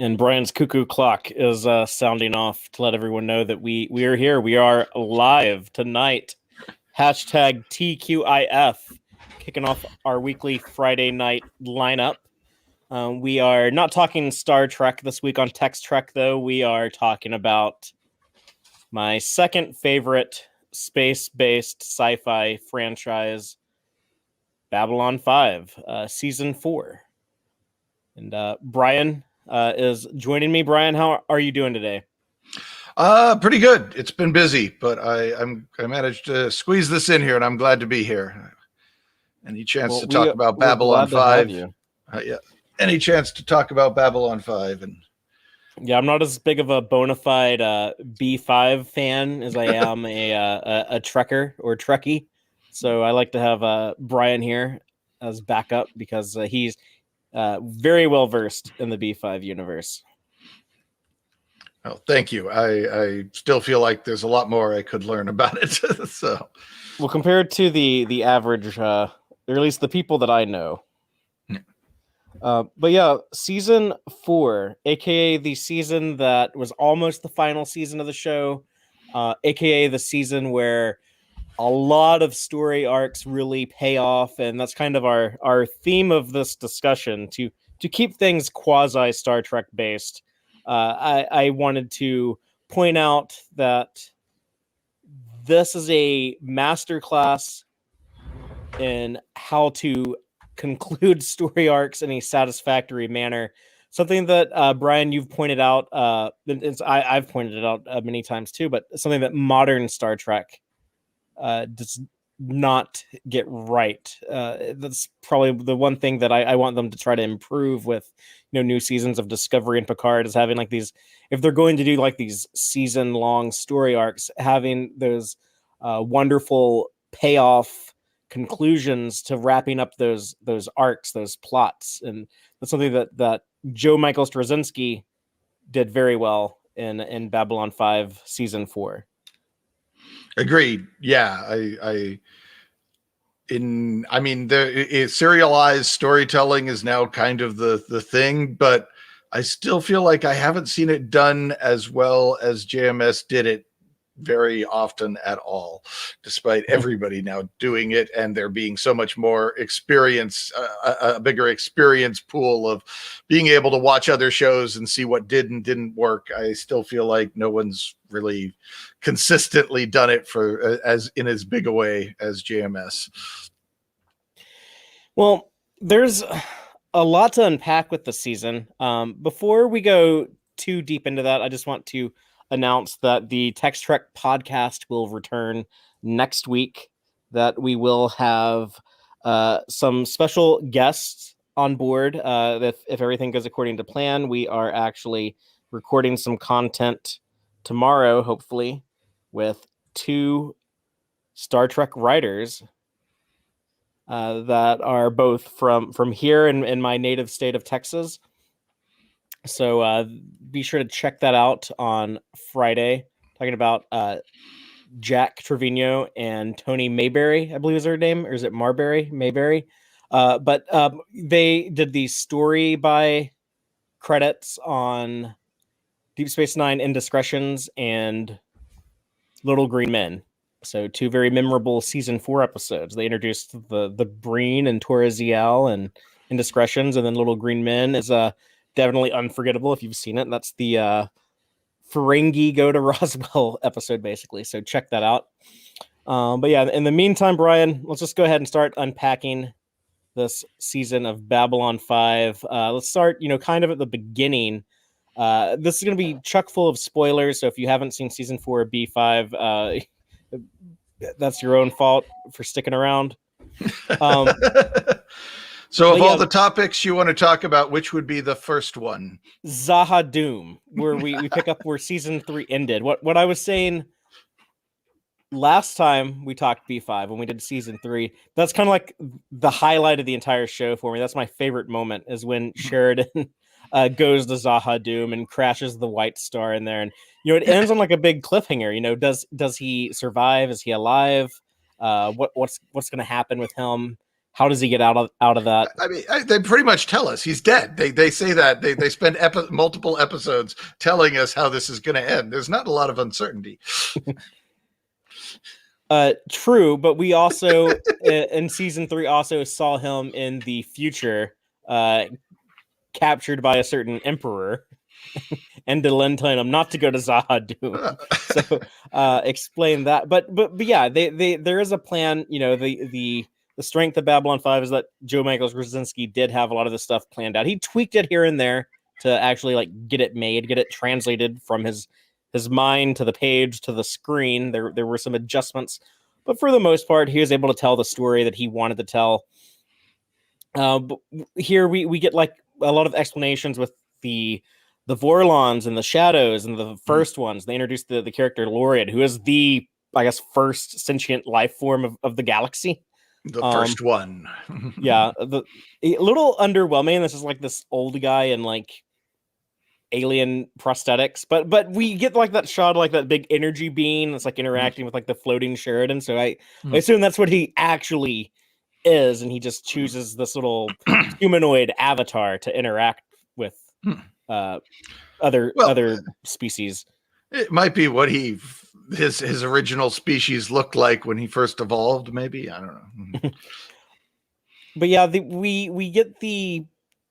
And Brian's cuckoo clock is sounding off to let everyone know that we are here. We are live tonight. Hashtag TQIF, kicking off our weekly Friday night lineup. We are not talking Star Trek this week on Tex-Trek, though. We are talking about my second favorite space-based sci-fi franchise, Babylon 5, Season 4. And Brian is joining me. Brian, how are you doing today? Pretty good. It's been busy, but I managed to squeeze this in here, and I'm glad to be here. Any chance to talk about Babylon 5? Yeah. Any chance to talk about Babylon 5? And yeah, I'm not as big of a bona fide B5 fan as I am a Trekker or Trekkie. So I like to have Brian here as backup because he's very well versed in the B5 universe. Oh, thank you. I still feel like there's a lot more I could learn about it. So, well, compared to the average, or at least the people that I know. Yeah. But yeah, Season 4, aka the season that was almost the final season of the show, aka the season where a lot of story arcs really pay off, and that's kind of our theme of this discussion, to keep things quasi Star Trek based. I wanted to point out that this is a masterclass in how to conclude story arcs in a satisfactory manner. Something that Brian, you've pointed out. I've pointed it out many times too, but something that modern Star Trek does not get right. That's probably the one thing that I want them to try to improve with, new seasons of Discovery and Picard, is having like these, if they're going to do like these season long story arcs, having those wonderful payoff conclusions to wrapping up those arcs, those plots. And that's something that Joe Michael Straczynski did very well in Babylon 5 Season 4. Agreed. Yeah, serialized storytelling is now kind of the thing, but I still feel like I haven't seen it done as well as JMS did it very often at all, despite everybody now doing it and there being so much more experience, a bigger experience pool of being able to watch other shows and see what did and didn't work. I still feel like no one's really consistently done it as big a way as JMS. Well, there's a lot to unpack with the season. Before we go too deep into that, I just want to announce that the Tex-Trek podcast will return next week, that we will have some special guests on board. If everything goes according to plan, we are actually recording some content tomorrow, hopefully, with 2 Star Trek writers that are both from here in my native state of Texas. So be sure to check that out on Friday. Talking about Jack Trevino and Tony Mayberry, I believe is her name, or is it Marbury? Mayberry. But they did the story by credits on Deep Space Nine Indiscretions and Little Green Men. So 2 very memorable Season 4 episodes. They introduced the Breen and Torres-Ziel and Indiscretions, and then Little Green Men is definitely unforgettable if you've seen it. That's the Ferengi go to Roswell episode, basically. So check that out. But yeah, in the meantime, Brian, let's just go ahead and start unpacking this season of Babylon 5. Let's start, kind of at the beginning. This is going to be chock full of spoilers. So if you haven't seen Season 4 of B5, that's your own fault for sticking around. So of all the topics you want to talk about, which would be the first one? Zaha Doom, where we pick up where Season 3 ended. What I was saying last time we talked B5, when we did Season 3, that's kind of like the highlight of the entire show for me. That's my favorite moment, is when Sheridan goes to Zaha Doom and crashes the White Star in there. And, it ends on like a big cliffhanger. Does he survive? Is he alive? What's going to happen with him? how does he get out of that? I mean, they pretty much tell us he's dead. They say that they spend multiple episodes telling us how this is going to end. There's not a lot of uncertainty. True, but we also in season 3 also saw him in the future, captured by a certain emperor, and Delenn telling him not to go to Zaha Doom. So explain that. But yeah, they there is a plan. You know, the strength of Babylon 5 is that Joe Michael Straczynski did have a lot of this stuff planned out. He tweaked it here and there to actually like get it made, get it translated from his mind to the page to the screen. There were some adjustments, but for the most part, he was able to tell the story that he wanted to tell. But here we get like a lot of explanations with the Vorlons and the Shadows and the first ones. They introduced the character Lorien, who is the, I guess, first sentient life form of the galaxy. The first one. Yeah, a little underwhelming. This is like this old guy in like alien prosthetics, but we get like that shot, like that big energy beam that's like interacting with like the floating Sheridan. So I assume that's what he actually is, and he just chooses this little humanoid avatar to interact with other species. It might be what his original species looked like when he first evolved. Maybe, I don't know. But yeah, we get the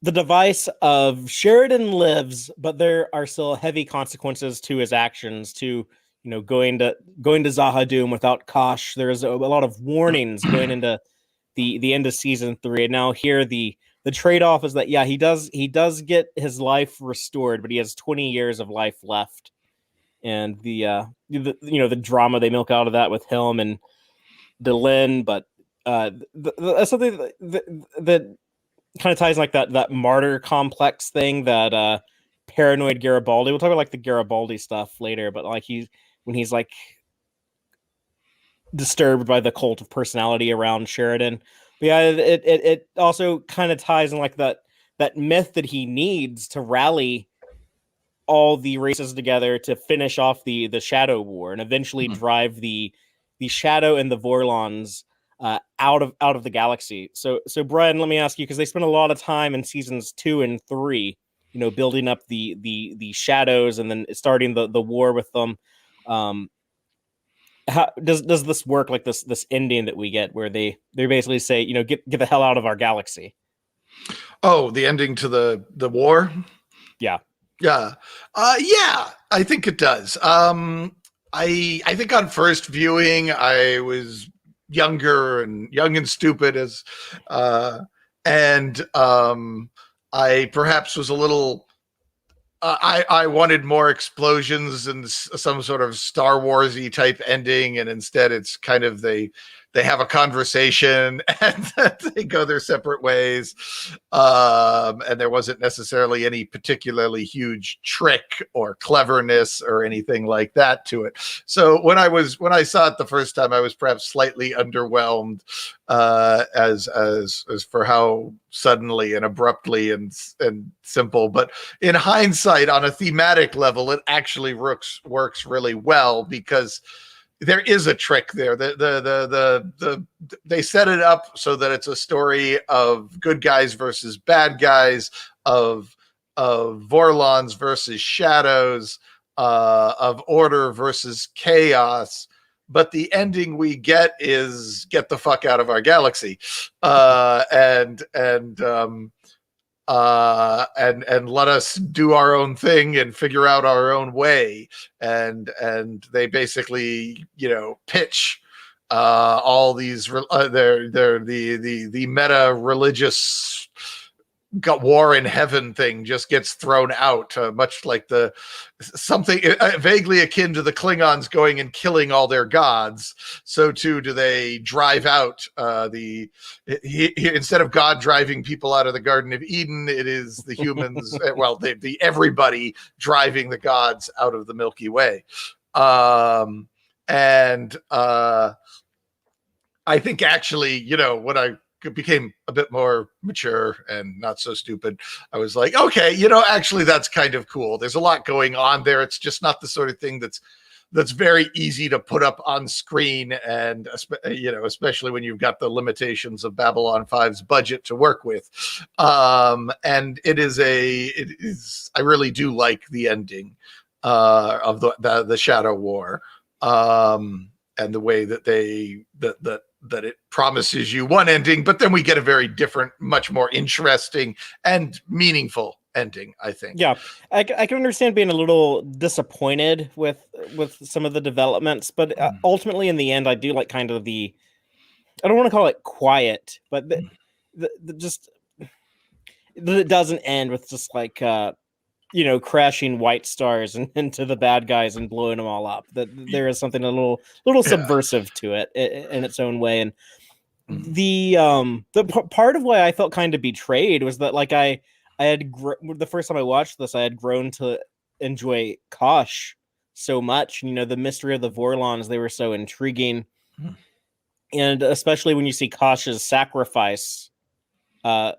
device of Sheridan lives, but there are still heavy consequences to his actions. To going to Zaha Doom without Kosh. There's a lot of warnings going into the end of season 3. And now here the trade-off is that he does get his life restored, but he has 20 years of life left. And the drama they milk out of that with him and Delenn, but something that kind of ties like that martyr complex thing, that paranoid Garibaldi. We'll talk about like the Garibaldi stuff later, but like when he's like disturbed by the cult of personality around Sheridan. But yeah, it also kind of ties in like that myth that he needs to rally all the races together to finish off the Shadow War and eventually drive the Shadow and the Vorlons out of the galaxy. So Brian, let me ask you, because they spent a lot of time in seasons 2 and 3, building up the Shadows and then starting the war with them. How does this work? Like this ending that we get, where they basically say, get the hell out of our galaxy. Oh, the ending to the war. Yeah. Yeah. I think it does. I think on first viewing, I was young and stupid and I perhaps was a little, I wanted more explosions and some sort of Star Wars-y type ending. And instead it's kind of, they have a conversation and they go their separate ways. And there wasn't necessarily any particularly huge trick or cleverness or anything like that to it. So when I saw it the first time, I was perhaps slightly underwhelmed as for how suddenly and abruptly and simple. But in hindsight, on a thematic level, it actually works really well, because there is a trick there. They set it up so that it's a story of good guys versus bad guys, of Vorlons versus Shadows, of order versus chaos. But the ending we get is get the fuck out of our galaxy, and let us do our own thing and figure out our own way. And they basically, pitch all these the meta religious war in heaven thing just gets thrown out, much like something vaguely akin to the Klingons going and killing all their gods. So too do they drive out instead of God driving people out of the Garden of Eden, it is the humans, the everybody driving the gods out of the Milky Way. And I think actually, when I became a bit more mature and not so stupid, I was like, okay, actually that's kind of cool. There's a lot going on there. It's just not the sort of thing that's that's very easy to put up on screen, and especially when you've got the limitations of Babylon 5's budget to work with. And it is I really do like the ending of the Shadow War, and the way that that it promises you one ending, but then we get a very different, much more interesting and meaningful ending, I think. Yeah, I can understand being a little disappointed with some of the developments, but ultimately in the end, I do like kind of I don't want to call it quiet, but just that it doesn't end with just like crashing white stars into the bad guys and blowing them all up. That there is something a little subversive to it in its own way. And the part of why I felt kind of betrayed was that like I had the first time I watched this, I had grown to enjoy Kosh so much. The mystery of the Vorlons, they were so intriguing. And especially when you see Kosh's sacrifice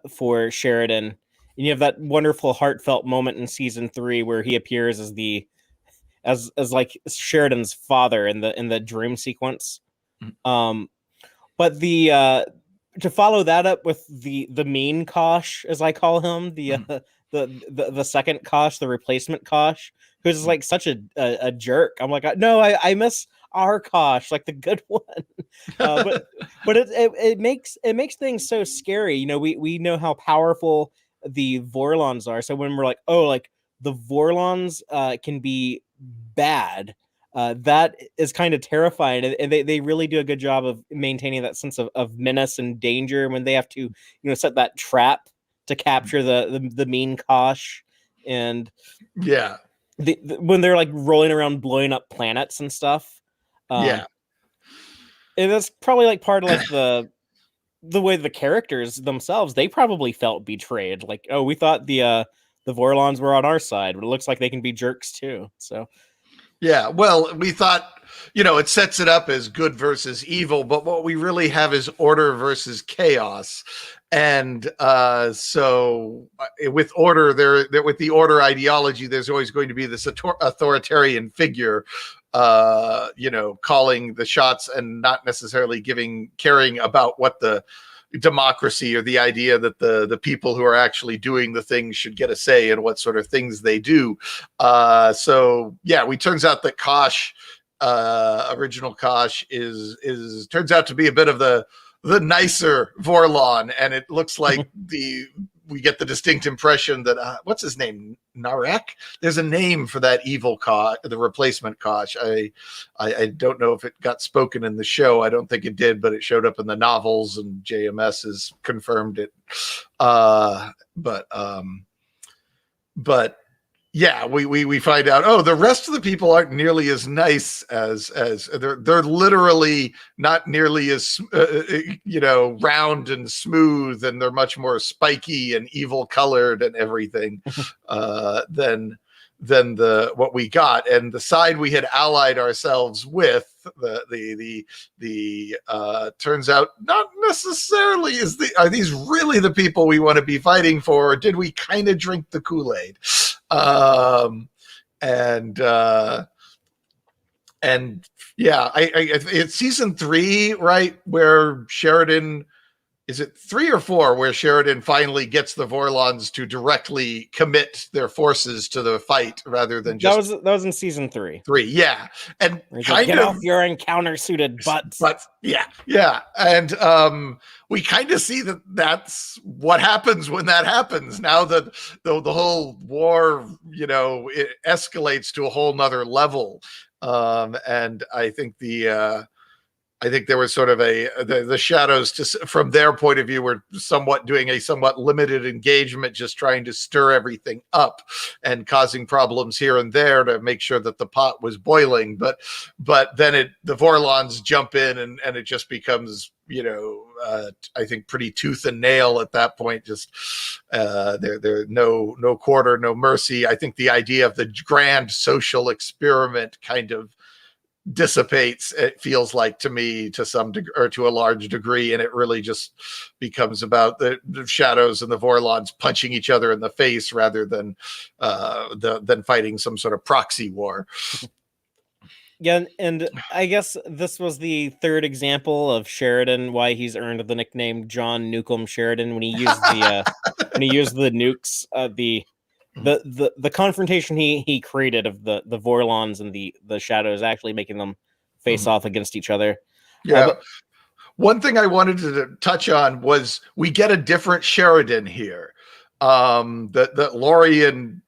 for Sheridan, and you have that wonderful heartfelt moment in season 3 where he appears as like Sheridan's father in the dream sequence. But to follow that up with the mean Kosh, as I call him, the second Kosh, the replacement Kosh, who's like such a jerk. I'm like, no, I miss our Kosh, like the good one. But it makes things so scary. We know how powerful the Vorlons are. So when we're like, oh, like the Vorlons can be bad. That is kind of terrifying, and they really do a good job of maintaining that sense of menace and danger when they have to, set that trap to capture the mean Kosh, and when they're like rolling around blowing up planets and stuff. And that's probably like part of like the way the characters themselves, they probably felt betrayed. Like, oh, we thought the Vorlons were on our side, but it looks like they can be jerks too. So. Yeah, well, we thought, it sets it up as good versus evil, but what we really have is order versus chaos. And so with order, with the order ideology, there's always going to be this authoritarian figure, calling the shots and not necessarily caring about what the democracy or the idea that the people who are actually doing the things should get a say in what sort of things they do. It turns out that Kosh, original Kosh, turns out to be a bit of the nicer Vorlon, and it looks like we get the distinct impression that what's his name, Narek? There's a name for that evil Kosh, the replacement Kosh. I don't know if it got spoken in the show. I don't think it did, but it showed up in the novels, and JMS has confirmed it. Yeah, we find out, oh, the rest of the people aren't nearly as nice as they're literally not nearly as round and smooth, and they're much more spiky and evil colored and everything than what we got. And the side we had allied ourselves with, the turns out not necessarily are these really the people we want to be fighting for, or did we kind of drink the Kool-Aid? It's season 3, right, where Sheridan, is it 3 or 4, where Sheridan finally gets the Vorlons to directly commit their forces to the fight rather than just... That was in season 3. 3, yeah. And get off your encounter-suited butts. Yeah. And we kind of see that's what happens when that happens. Now that the whole war, it escalates to a whole nother level. And I think there was sort of the Shadows, from their point of view, were doing a somewhat limited engagement, just trying to stir everything up and causing problems here and there to make sure that the pot was boiling. But then the Vorlons jump in, and it just becomes, I think pretty tooth and nail at that point. Just there no quarter, no mercy. I think the idea of the grand social experiment kind of dissipates, it feels like to me, to some degree, or to a large degree, and it really just becomes about the Shadows and the Vorlons punching each other in the face rather than fighting some sort of proxy war. Yeah, and I guess this was the third example of Sheridan, why he's earned the nickname John Newcomb Sheridan when he used the nukes, the confrontation he created of the Vorlons and the Shadows, actually making them face off against each other. Yeah. But one thing I wanted to touch on was we get a different Sheridan here. The Lorien,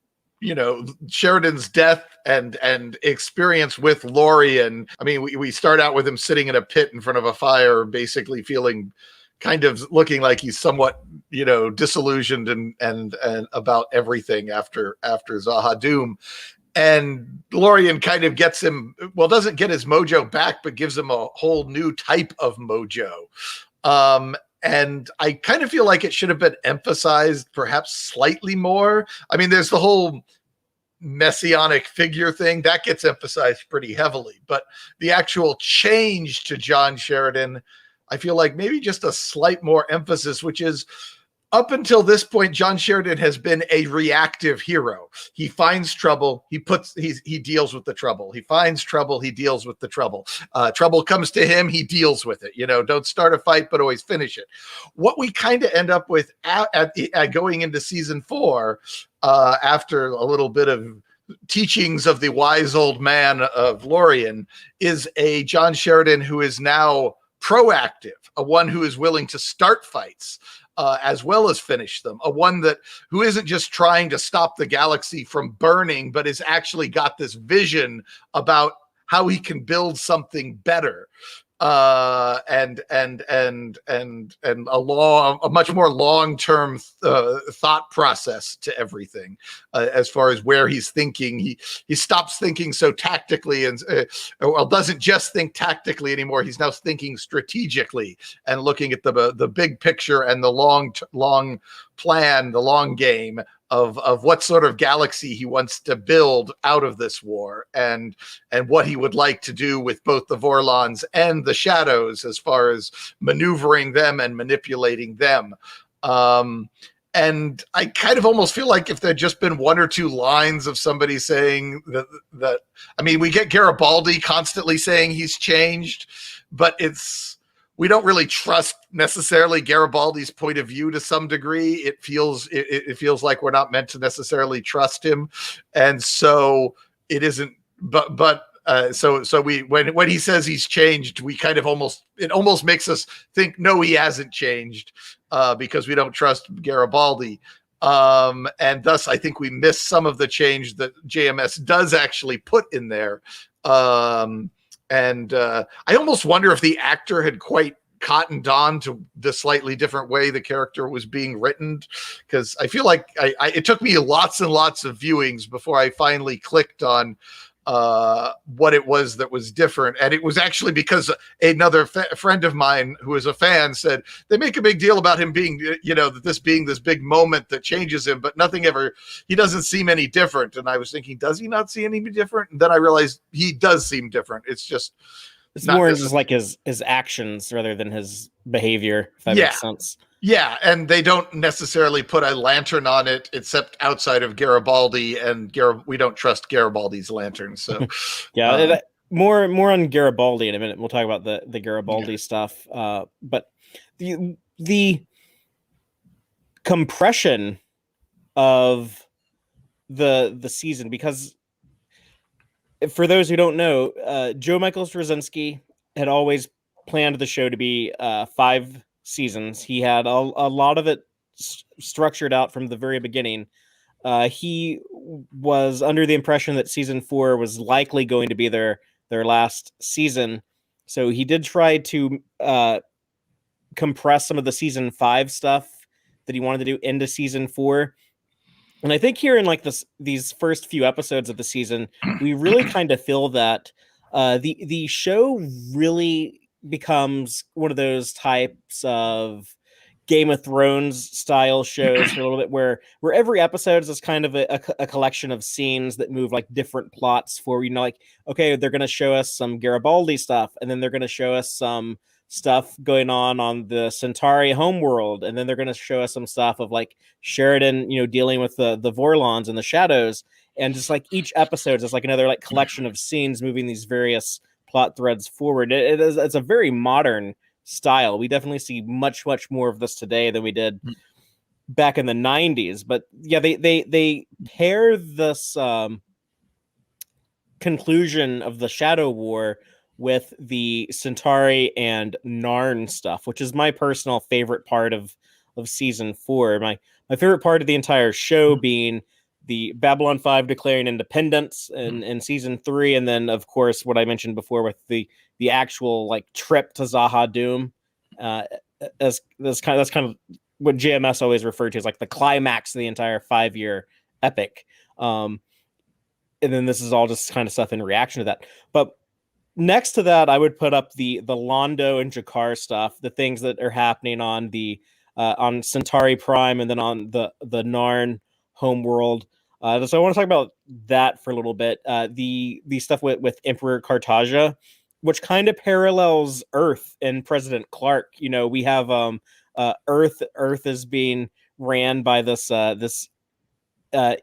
Sheridan's death and experience with Lorien. I mean, we start out with him sitting in a pit in front of a fire, basically feeling kind of looking like he's somewhat, disillusioned and about everything after Zaha Doom. And Lorien kind of doesn't get his mojo back, but gives him a whole new type of mojo. And I kind of feel like it should have been emphasized perhaps slightly more. I mean, there's the whole messianic figure thing that gets emphasized pretty heavily, but the actual change to John Sheridan, I feel like maybe just a slight more emphasis, which is, up until this point, John Sheridan has been a reactive hero. He finds trouble, he deals with the trouble. He finds trouble, he deals with the trouble. Trouble comes to him, he deals with it. Don't start a fight, but always finish it. What we kind of end up with at going into season 4, after a little bit of teachings of the wise old man of Lorien, is a John Sheridan who is now proactive, a one who is willing to start fights, as well as finish them, who isn't just trying to stop the galaxy from burning, but has actually got this vision about how he can build something better, and a much more long-term thought process to everything, as far as where he's thinking. He stops thinking so tactically and doesn't just think tactically anymore. He's now thinking strategically and looking at the big picture and the long plan, the long game of what sort of galaxy he wants to build out of this war, and what he would like to do with both the Vorlons and the Shadows as far as maneuvering them and manipulating them. And I kind of almost feel like if there'd just been one or two lines of somebody saying that I mean, we get Garibaldi constantly saying he's changed, but we don't really trust necessarily Garibaldi's point of view to some degree. It feels like we're not meant to necessarily trust him. And so it isn't, so we, when he says he's changed, we kind of it almost makes us think, no, he hasn't changed, because we don't trust Garibaldi. And thus I think we miss some of the change that JMS does actually put in there. And I almost wonder if the actor had quite cottoned on to the slightly different way the character was being written, because I feel like it took me lots and lots of viewings before I finally clicked on what it was that was different. And it was actually because another friend of mine who is a fan said they make a big deal about him being, this being this big moment that changes him, but he doesn't seem any different. And I was thinking, does he not see any different? And then I realized he does seem different. It's more just like his actions rather than his behavior, if that makes sense. Yeah, and they don't necessarily put a lantern on it, except outside of Garibaldi, and we don't trust Garibaldi's lantern. So, yeah, more on Garibaldi in a minute. We'll talk about the Garibaldi stuff. But the compression of the season, because for those who don't know, Joe Michael Straczynski had always planned the show to be 5 seasons. He had a lot of it structured out from the very beginning. He was under the impression that season 4 was likely going to be their last season, so he did try to compress some of the season 5 stuff that he wanted to do into season 4. And I think here in like these first few episodes of the season, we really kind of feel that the show really becomes one of those types of Game of Thrones style shows for a little bit, where every episode is kind of a collection of scenes that move like different plots for, like, okay, they're going to show us some Garibaldi stuff, and then they're going to show us some stuff going on the Centauri homeworld, and then they're going to show us some stuff of like Sheridan, dealing with the Vorlons and the Shadows, and just like each episode is like another like collection of scenes moving these various plot threads forward. It's a very modern style. We definitely see much more of this today than we did back in the 90s. But yeah, they pair this conclusion of the Shadow War with the Centauri and Narn stuff, which is my personal favorite part of season 4. My favorite part of the entire show being the Babylon 5 declaring independence in season 3, and then of course what I mentioned before with the actual like trip to Zaha Doom. That's kind of what JMS always referred to as like the climax of the entire 5-year epic. And then this is all just kind of stuff in reaction to that. But next to that, I would put up the Londo and Jakar stuff, the things that are happening on the on Centauri Prime and then on the Narn homeworld. So I want to talk about that for a little bit. The stuff with Emperor Cartagia, which kind of parallels Earth and President Clark. We have Earth is being ran by this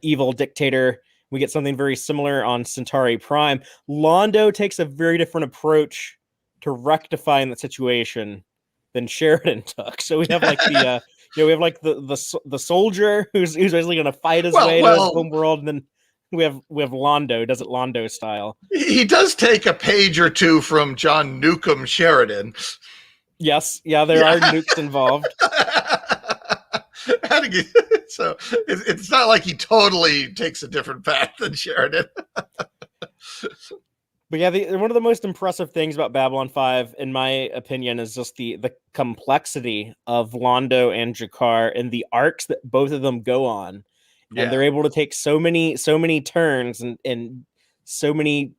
evil dictator. We get something very similar on Centauri Prime. Londo takes a very different approach to rectifying the situation than Sheridan took. So we have like the soldier who's basically going to fight his way to his home world, and then we have Londo, does it Londo style. He does take a page or two from John Newcomb Sheridan. Yes, there are nukes involved. So it's not like he totally takes a different path than Sheridan. But yeah, one of the most impressive things about Babylon 5, in my opinion, is just the complexity of Londo and Jakar and the arcs that both of them go on. Yeah. And they're able to take so many turns and so many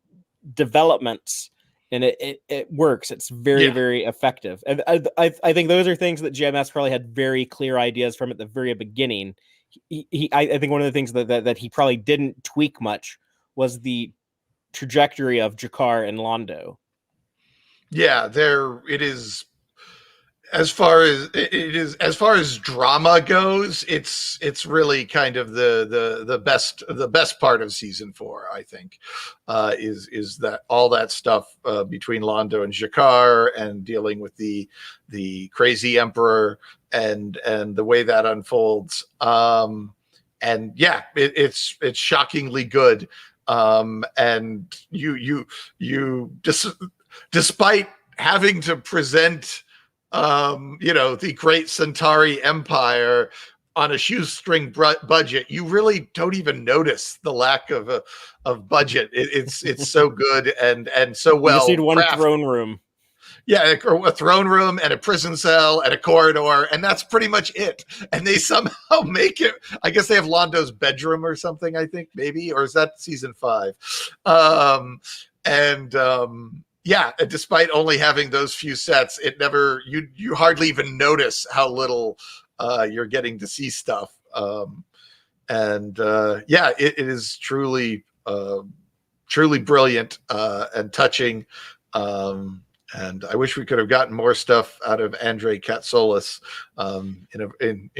developments, and it works. It's very, very effective. And I think those are things that GMS probably had very clear ideas from at the very beginning. I think one of the things that he probably didn't tweak much was the trajectory of Jakar and Londo. Yeah, it is. As far as drama goes, it's really kind of the best part of season 4. I think is that all that stuff between Londo and Jakar and dealing with the crazy emperor and the way that unfolds. And yeah, it's shockingly good. And you despite having to present the great Centauri Empire on a shoestring budget, you really don't even notice the lack of budget. It's so good and so well. You just need one throne room. Yeah, a throne room and a prison cell and a corridor, and that's pretty much it. And they somehow make it. I guess they have Londo's bedroom or something. I think maybe, or is that season 5? Yeah, despite only having those few sets, it never you hardly even notice how little you're getting to see stuff. Yeah, it is truly brilliant and touching. And I wish we could have gotten more stuff out of Andrei Katsoulis in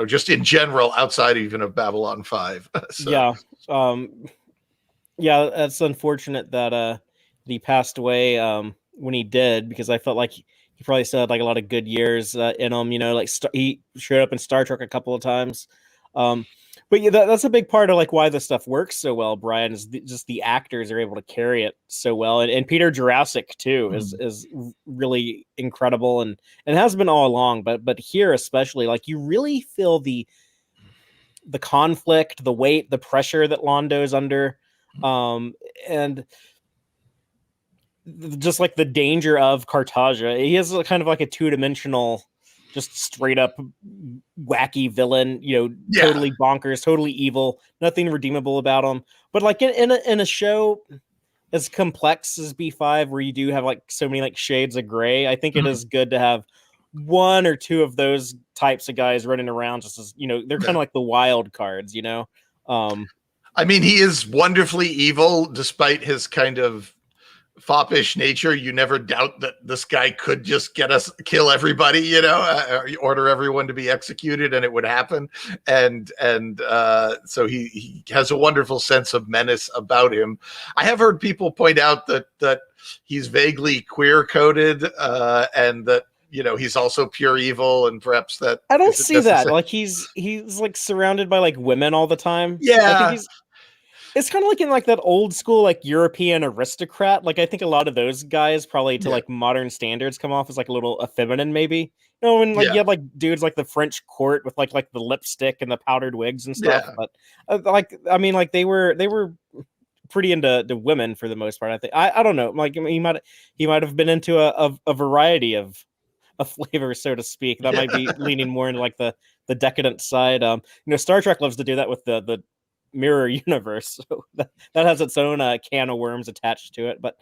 just in general, outside even of Babylon 5. So. Yeah, that's unfortunate that he passed away when he did, because I felt like he probably still had like a lot of good years in him. He showed up in Star Trek a couple of times. But yeah, that's a big part of like why this stuff works so well, Brian, is just the actors are able to carry it so well. And Peter Jurasik too is really incredible and has been all along, but here especially, like you really feel the conflict, the weight, the pressure that Londo is under, and just like the danger of Cartagia. He is kind of like a 2-dimensional, just straight up wacky villain, totally bonkers, totally evil, nothing redeemable about him. But like in a show as complex as B5, where you do have like so many like shades of gray, I think it is good to have one or two of those types of guys running around, just as they're kind of like the wild cards, I mean, he is wonderfully evil despite his kind of foppish nature, you never doubt that this guy could just kill everybody, order everyone to be executed, and it would happen. And so he has a wonderful sense of menace about him. I have heard people point out that he's vaguely queer coded, and that he's also pure evil, and perhaps that I don't see that. Like he's like surrounded by like women all the time. Yeah, I think it's kind of like in like that old school like European aristocrat. Like I think a lot of those guys probably to like modern standards come off as like a little effeminate, maybe. And like you have like dudes like the French court with like the lipstick and the powdered wigs and stuff. But they were pretty into women for the most part. I think I don't know. Like he might have been into a variety of flavors, so to speak. That might be leaning more into like the decadent side. Star Trek loves to do that with the mirror universe, so that has its own can of worms attached to it. But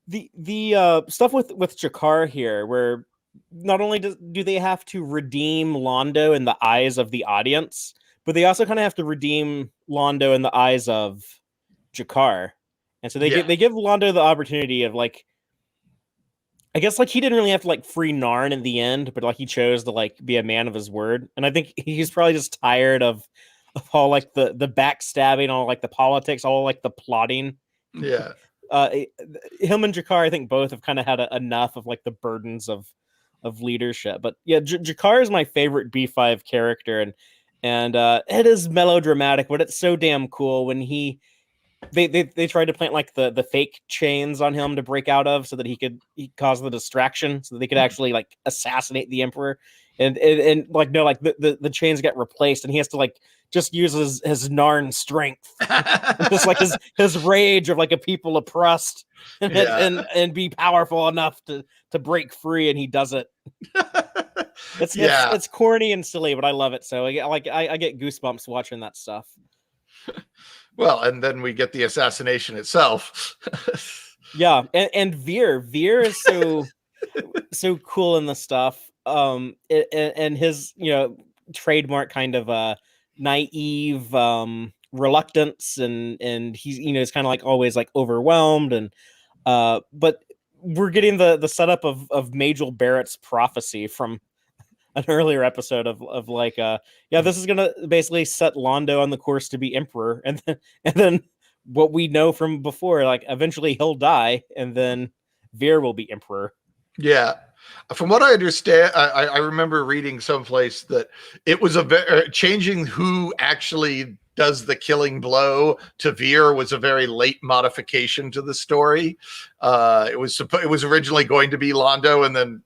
the stuff with G'Kar here, where not only do they have to redeem Londo in the eyes of the audience, but they also kind of have to redeem Londo in the eyes of G'Kar, and so they give Londo the opportunity of like, I guess like he didn't really have to like free Narn in the end, but like he chose to like be a man of his word, and I think he's probably just tired of all like the backstabbing, all like the politics, all like the plotting. Yeah. Him and G'Kar, I think both have kind of had enough of like the burdens of leadership. But yeah, G'Kar is my favorite B5 character, and it is melodramatic, but it's so damn cool when they tried to plant like the fake chains on him to break out of, so that he cause the distraction, so that they could actually like assassinate the Emperor, and like no, like the chains get replaced, and he has to like just use his Narn strength, just like his rage of like a people oppressed, and be powerful enough to break free, and he does it. It's corny and silly, but I love it. So I get goosebumps watching that stuff. Well, and then we get the assassination itself. Yeah, and Veer is so cool in the stuff. And his trademark kind of naive reluctance, and he's is kind of like always like overwhelmed, and but we're getting the setup of Majel Barrett's prophecy from an earlier episode of like this is gonna basically set Londo on the course to be Emperor, and then what we know from before, like eventually he'll die, and then Veer will be Emperor. Yeah. From what I understand, I remember reading someplace that it was changing who actually does the killing blow to Veer was a very late modification to the story. It was originally going to be Londo, and then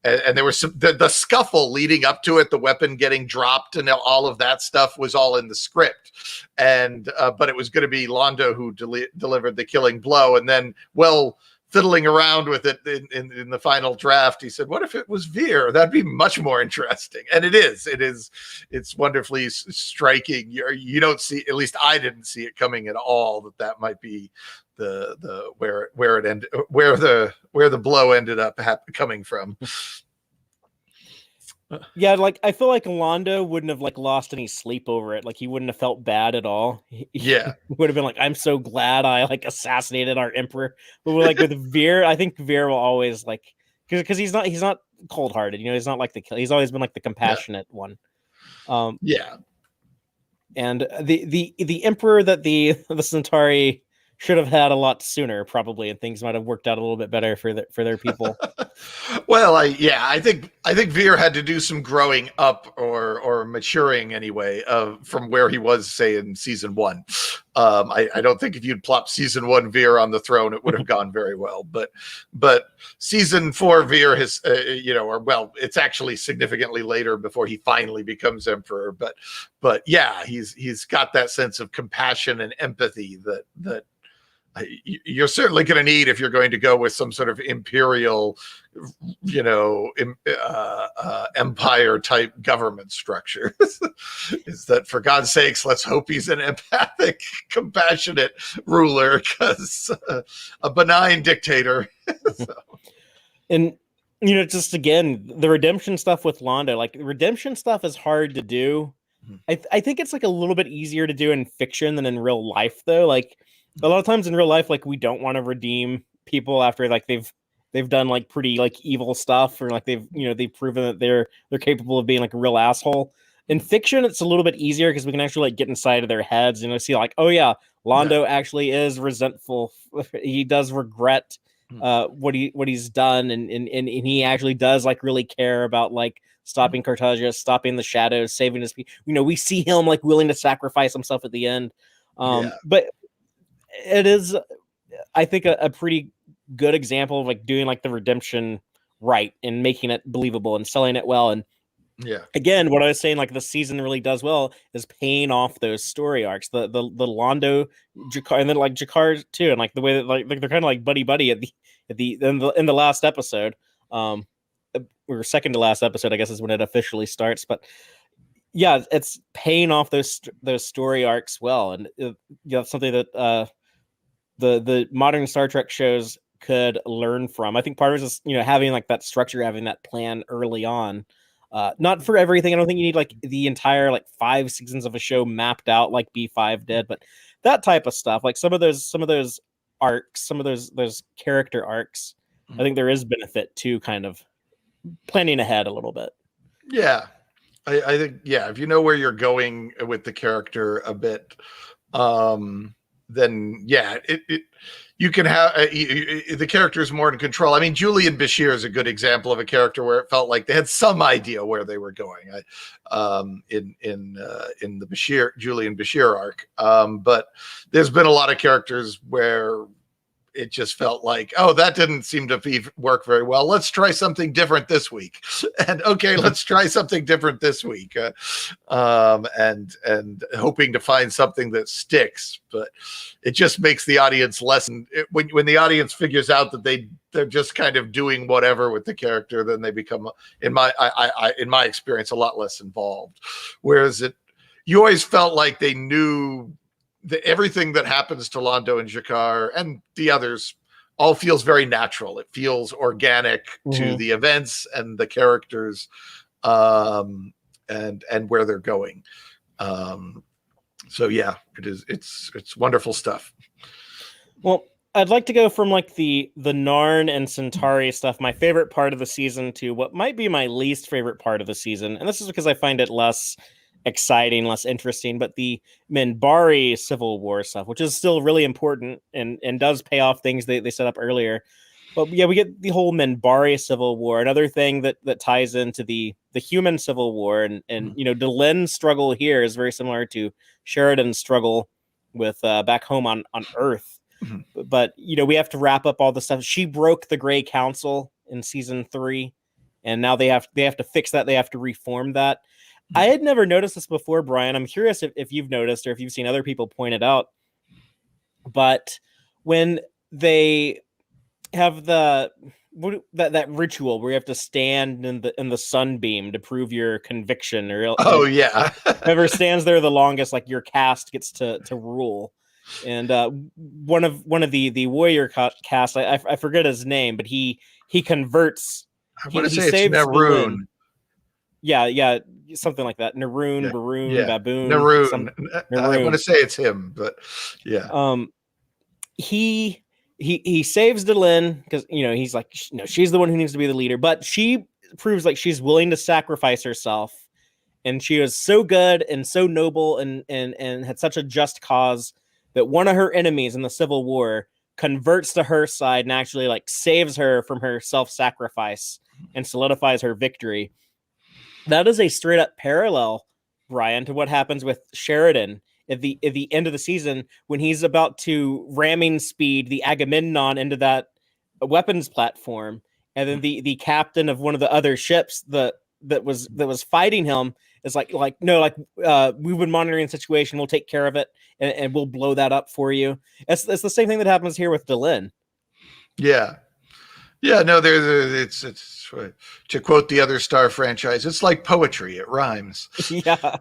and there was the scuffle leading up to it, the weapon getting dropped, and all of that stuff was all in the script. And but it was going to be Londo who delivered the killing blow, and then fiddling around with it in the final draft, he said, what if it was Veer? That'd be much more interesting. And it's wonderfully striking. You don't see, at least I didn't see it coming at all, that might be the where it ended, where the blow ended up coming from. Yeah, like I feel like Londo wouldn't have like lost any sleep over it. Like he wouldn't have felt bad at all. He would have been like, I'm so glad I like assassinated our Emperor. But like with Veer, I think Veer will always like, because he's not cold hearted. He's not like he's always been like the compassionate one. And the Emperor that the Centauri should have had a lot sooner, probably, and things might have worked out a little bit better for their people. Well, I think Veer had to do some growing up or maturing anyway, from where he was, say, in season 1. I don't think if you'd plopped season 1 Veer on the throne, it would have gone very well. But season 4 Veer has, it's actually significantly later before he finally becomes Emperor. But yeah, he's got that sense of compassion and empathy that you're certainly going to need if you're going to go with some sort of imperial, empire type government structure. Is that, for God's sakes, let's hope he's an empathic, compassionate ruler, because a benign dictator. And just again, the redemption stuff with Londo, like redemption stuff is hard to do. I think it's like a little bit easier to do in fiction than in real life, though. Like a lot of times in real life, like we don't want to redeem people after like they've done like pretty like evil stuff, or like they've proven that they're capable of being like a real asshole. In fiction, it's a little bit easier because we can actually like get inside of their heads and see like, oh yeah, Londo actually is resentful. He does regret what he's done, and he actually does like really care about like stopping Cartagia, stopping the shadows, saving his people. We see him like willing to sacrifice himself at the end. But it is, I think, a pretty good example of like doing like the redemption right and making it believable and selling it well. And again, what I was saying, like the season really does well is paying off those story arcs, the Londo, Jakar, and then like Jakar too, and like the way that like they're kind of like buddy in the last episode, or second to last episode, I guess is when it officially starts. But yeah, it's paying off those story arcs well, and something that the modern Star Trek shows could learn from. I think part of it is having like that structure, having that plan early on. Not for everything. I don't think you need like the entire like 5 seasons of a show mapped out like B5 did, but that type of stuff, like some of those arcs, some of those character arcs, I think there is benefit to kind of planning ahead a little bit. Yeah, I think if you know where you're going with the character a bit, then you can have the character is more in control. I mean, Julian Bashir is a good example of a character where it felt like they had some idea where they were going. In the Julian Bashir arc, but there's been a lot of characters where it just felt like, oh, that didn't seem to work very well. Let's try something different this week. And okay, let's try something different this week. And hoping to find something that sticks, but it just makes the audience lessen. When the audience figures out that they're just kind of doing whatever with the character, then they become, in my experience, a lot less involved. Whereas you always felt like they knew everything that happens to Londo and Jakar and the others all feels very natural. It feels organic to the events and the characters, and where they're going. So yeah, it's wonderful stuff. Well, I'd like to go from like the Narn and Centauri stuff, my favorite part of the season, to what might be my least favorite part of the season. And this is because I find it less exciting, less interesting, but the Minbari Civil War stuff, which is still really important and does pay off things they set up earlier. But yeah, we get the whole Minbari Civil War, another thing that ties into the human Civil War, and Delen's struggle here is very similar to Sheridan's struggle with back home on Earth. But we have to wrap up all the stuff. She broke the Grey Council in season 3, and now they have to fix that. They have to reform that. I had never noticed this before, Brian. I'm curious if you've noticed or if you've seen other people point it out. But when they have that ritual where you have to stand in the sunbeam to prove your conviction, or whoever stands there the longest, like your caste gets to rule. And one of the warrior cast, I forget his name, but he converts. I want to say it's Naroon. Yeah, something like that. Naroon, Baroon, Baboon. Naroon. I want to say it's him, but yeah. He saves Delen because he's like, she's the one who needs to be the leader, but she proves like she's willing to sacrifice herself, and she was so good and so noble and had such a just cause that one of her enemies in the Civil War converts to her side and actually like saves her from her self-sacrifice and solidifies her victory. That is a straight up parallel, Brian, to what happens with Sheridan at the end of the season when he's about to ramming speed the Agamemnon into that weapons platform, and then the captain of one of the other ships that was fighting him is like no, like we've been monitoring the situation, we'll take care of it, and we'll blow that up for you. It's the same thing that happens here with Delenn. Yeah, no, it's to quote the other Star franchise, it's like poetry, it rhymes. yeah,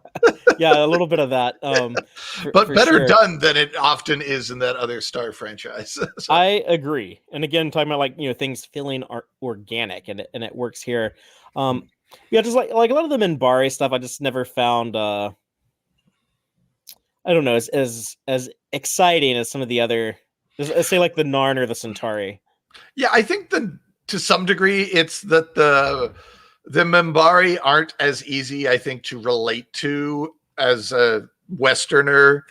a little bit of that. But better done than it often is in that other Star franchise. So. I agree. And again, talking about like things feeling organic, and it works here. Just like a lot of the Minbari stuff, I just never found. I I don't know, as exciting as some of the other, let's say like the Narn or the Centauri. Yeah, I think to some degree it's that the Minbari aren't as easy, I think, to relate to as a Westerner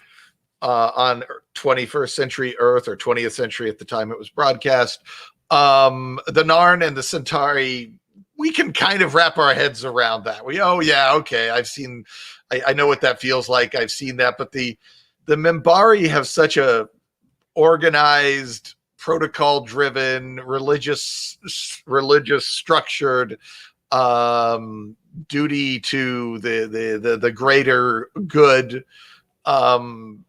on 21st century Earth, or 20th century at the time it was broadcast. The Narn and the Centauri, we can kind of wrap our heads around that. I know what that feels like. I've seen that, but the Minbari have such a organized, protocol-driven, religious structured duty to the greater good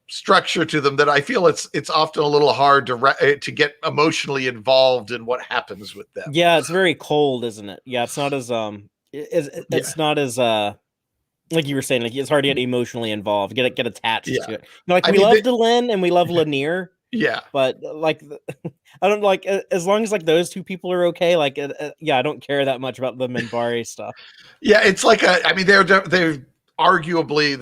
structure to them that I feel it's often a little hard to get emotionally involved in what happens with them. Yeah, it's very cold, isn't it? Yeah, it's not as not as like you were saying, like it's hard to get emotionally involved, get attached to it. We love Delenn and we love Lanier. Yeah, but like I don't like, as long as like those two people are okay. Like I don't care that much about the Minbari stuff. Yeah, it's like they're arguably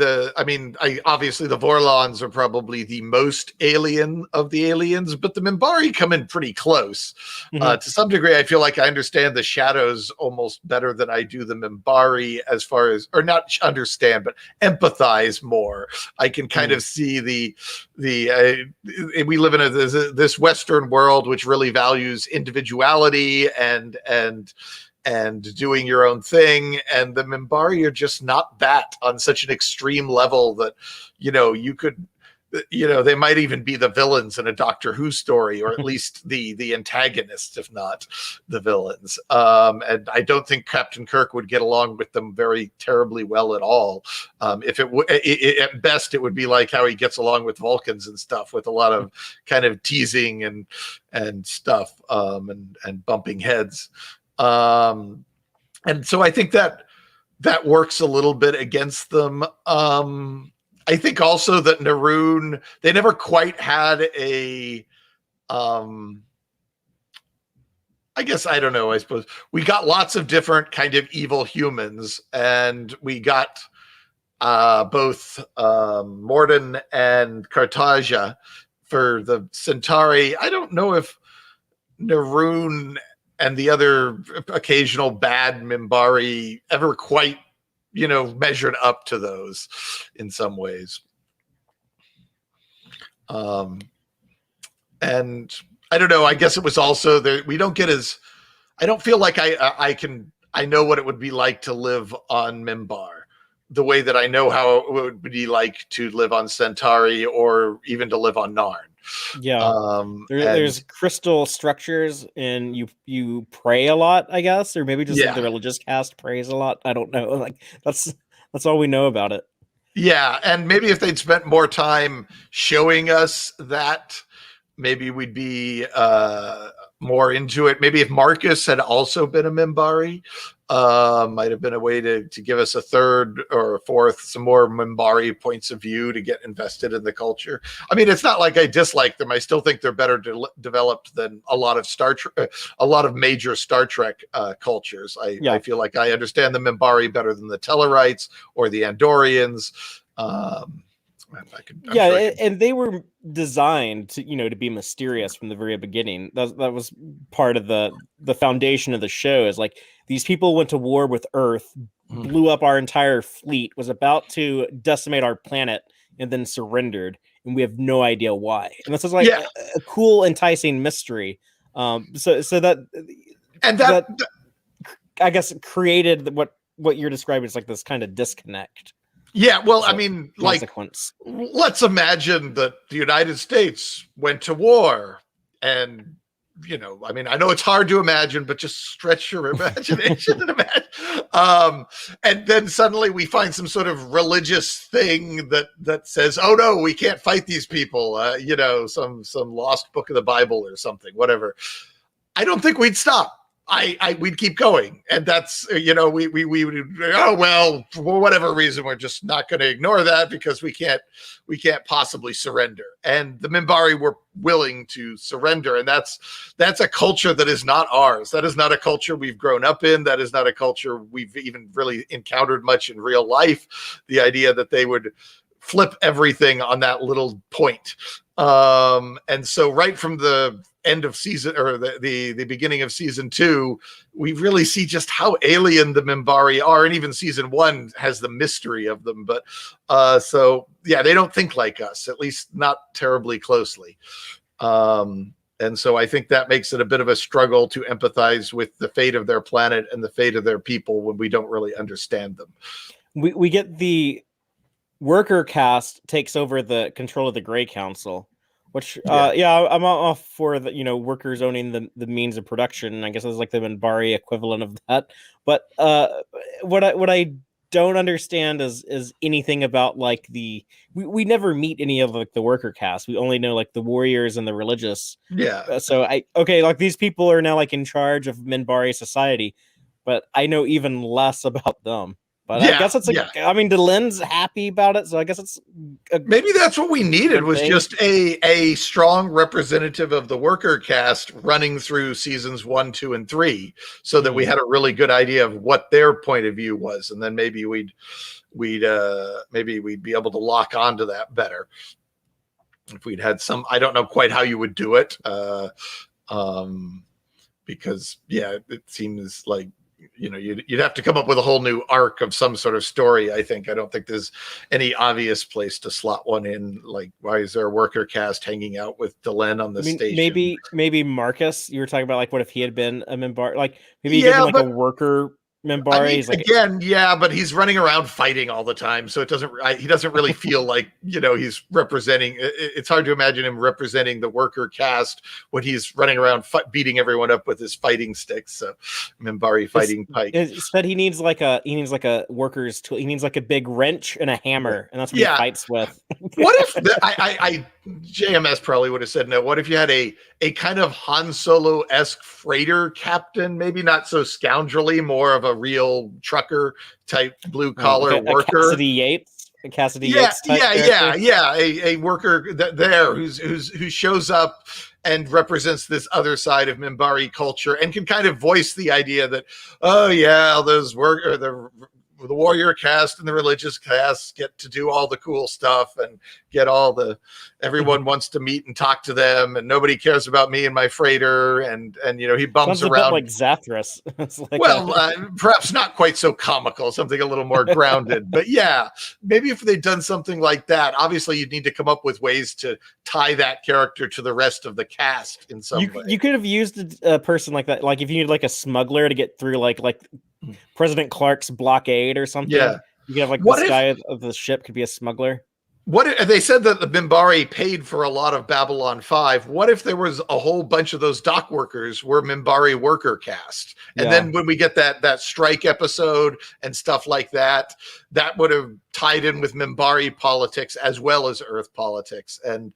obviously the Vorlons are probably the most alien of the aliens, but the Minbari come in pretty close. To some degree. I feel like I understand the Shadows almost better than I do the Minbari, as far as, or not understand, but empathize more. I can kind of see we live in this Western world which really values individuality and doing your own thing, and the Minbari are just not that on such an extreme level that they might even be the villains in a Doctor Who story, or at least the antagonists, if not the villains. And I don't think Captain Kirk would get along with them very terribly well at all. If at best, it would be like how he gets along with Vulcans and stuff, with a lot of kind of teasing and stuff, and bumping heads. And so I think that works a little bit against them. I think also that Naroon, they never quite had I suppose we got lots of different kind of evil humans, and we got both Morden and Cartagia for the Centauri. I don't know if Naroon and the other occasional bad Minbari ever quite, measured up to those in some ways. And I don't know, I guess it was also there. We don't get I don't feel like I know what it would be like to live on Minbar, the way that I know how it would be like to live on Centauri, or even to live on Narn. Yeah, there's crystal structures, and you pray a lot, I guess, or maybe just like the religious caste prays a lot. I don't know. Like that's all we know about it. Yeah, and maybe if they'd spent more time showing us that, maybe we'd be more into it. Maybe if Marcus had also been a Minbari, might have been a way to give us a third or a fourth, some more Minbari points of view to get invested in the culture. I mean, it's not like I dislike them. I still think they're better developed than a lot of major Star Trek cultures. I feel like I understand the Minbari better than the Tellarites or the Andorians. And they were designed to be mysterious from the very beginning. That was part of the foundation of the show. Is like, these people went to war with Earth, blew up our entire fleet, was about to decimate our planet, and then surrendered, and we have no idea why. And this is like a cool, enticing mystery. So that I guess created what you're describing is like this kind of disconnect. Yeah, well, I mean, let's imagine that the United States went to war, and I know it's hard to imagine, but just stretch your imagination and imagine. And then suddenly we find some sort of religious thing that says, "Oh no, we can't fight these people." Some lost book of the Bible or something, whatever. I don't think we'd stop. We'd keep going, and that's we would, for whatever reason, we're just not going to ignore that, because we can't possibly surrender. And the Minbari were willing to surrender, and that's a culture that is not ours. That is not a culture we've grown up in. That is not a culture we've even really encountered much in real life. The idea that they would flip everything on that little point. And so right from the end of season, or the beginning of season 2, we really see just how alien the Minbari are, and even season 1 has the mystery of them. But so yeah, they don't think like us, at least not terribly closely. And so I think that makes it a bit of a struggle to empathize with the fate of their planet and the fate of their people when we don't really understand them. We get the worker caste takes over the control of the Grey Council, which I'm off for the workers owning the means of production. I guess it's like the Minbari equivalent of that. But what I don't understand is anything about like we never meet any of like the worker caste. We only know like the warriors and the religious. So like these people are now like in charge of Minbari society, but I know even less about them. But I guess it's I mean, Delen's happy about it, so I guess it's maybe that's what we needed, was just a strong representative of the worker caste running through seasons 1, 2, and 3, so that we had a really good idea of what their point of view was, and then maybe we'd be able to lock onto that better if we'd had some. I don't know quite how you would do it, because it seems like you'd have to come up with a whole new arc of some sort of story. I don't think there's any obvious place to slot one in. Like, why is there a worker caste hanging out with Delen on the station? Maybe Marcus, you were talking about, like, what if he had been a Minbari? Like, maybe give him like a worker Minbari. But he's running around fighting all the time, so he doesn't really feel like he's representing. It's hard to imagine him representing the worker caste when he's running around beating everyone up with his fighting sticks. So Minbari fighting pike. Instead, he needs like a worker's tool. He needs like a big wrench and a hammer, and that's what he fights with. What if JMS probably would have said no? What if you had a kind of Han Solo-esque freighter captain, maybe not so scoundrelly, more of a real trucker type blue collar worker, Cassidy Yates type a worker who shows up and represents this other side of Minbari culture and can kind of voice the idea that those the warrior caste and the religious caste get to do all the cool stuff and get everyone wants to meet and talk to them, and nobody cares about me and my freighter, and he bums around like Zathras. Perhaps not quite so comical, something a little more grounded. But maybe if they'd done something like that. Obviously you'd need to come up with ways to tie that character to the rest of the cast in some way. You could have used a person like that, like if you need like a smuggler to get through like President Clark's blockade or something. You could have like this guy of the ship could be a smuggler. What they said that the Minbari paid for a lot of Babylon 5. What if there was a whole bunch of those dock workers were Minbari worker cast? And then when we get that strike episode and stuff like that, that would have tied in with Minbari politics as well as Earth politics. And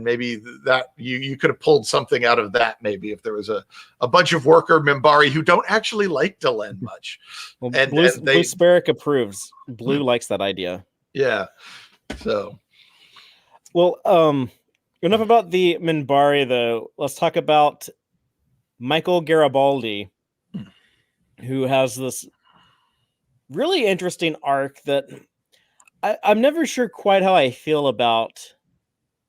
maybe that you could have pulled something out of that, maybe, if there was a bunch of worker Minbari who don't actually like Delenn much. Well, Blue Sparrow approves. Blue likes that idea. Yeah. So, well, enough about the Minbari, though. Let's talk about Michael Garibaldi, who has this really interesting arc that I'm never sure quite how I feel about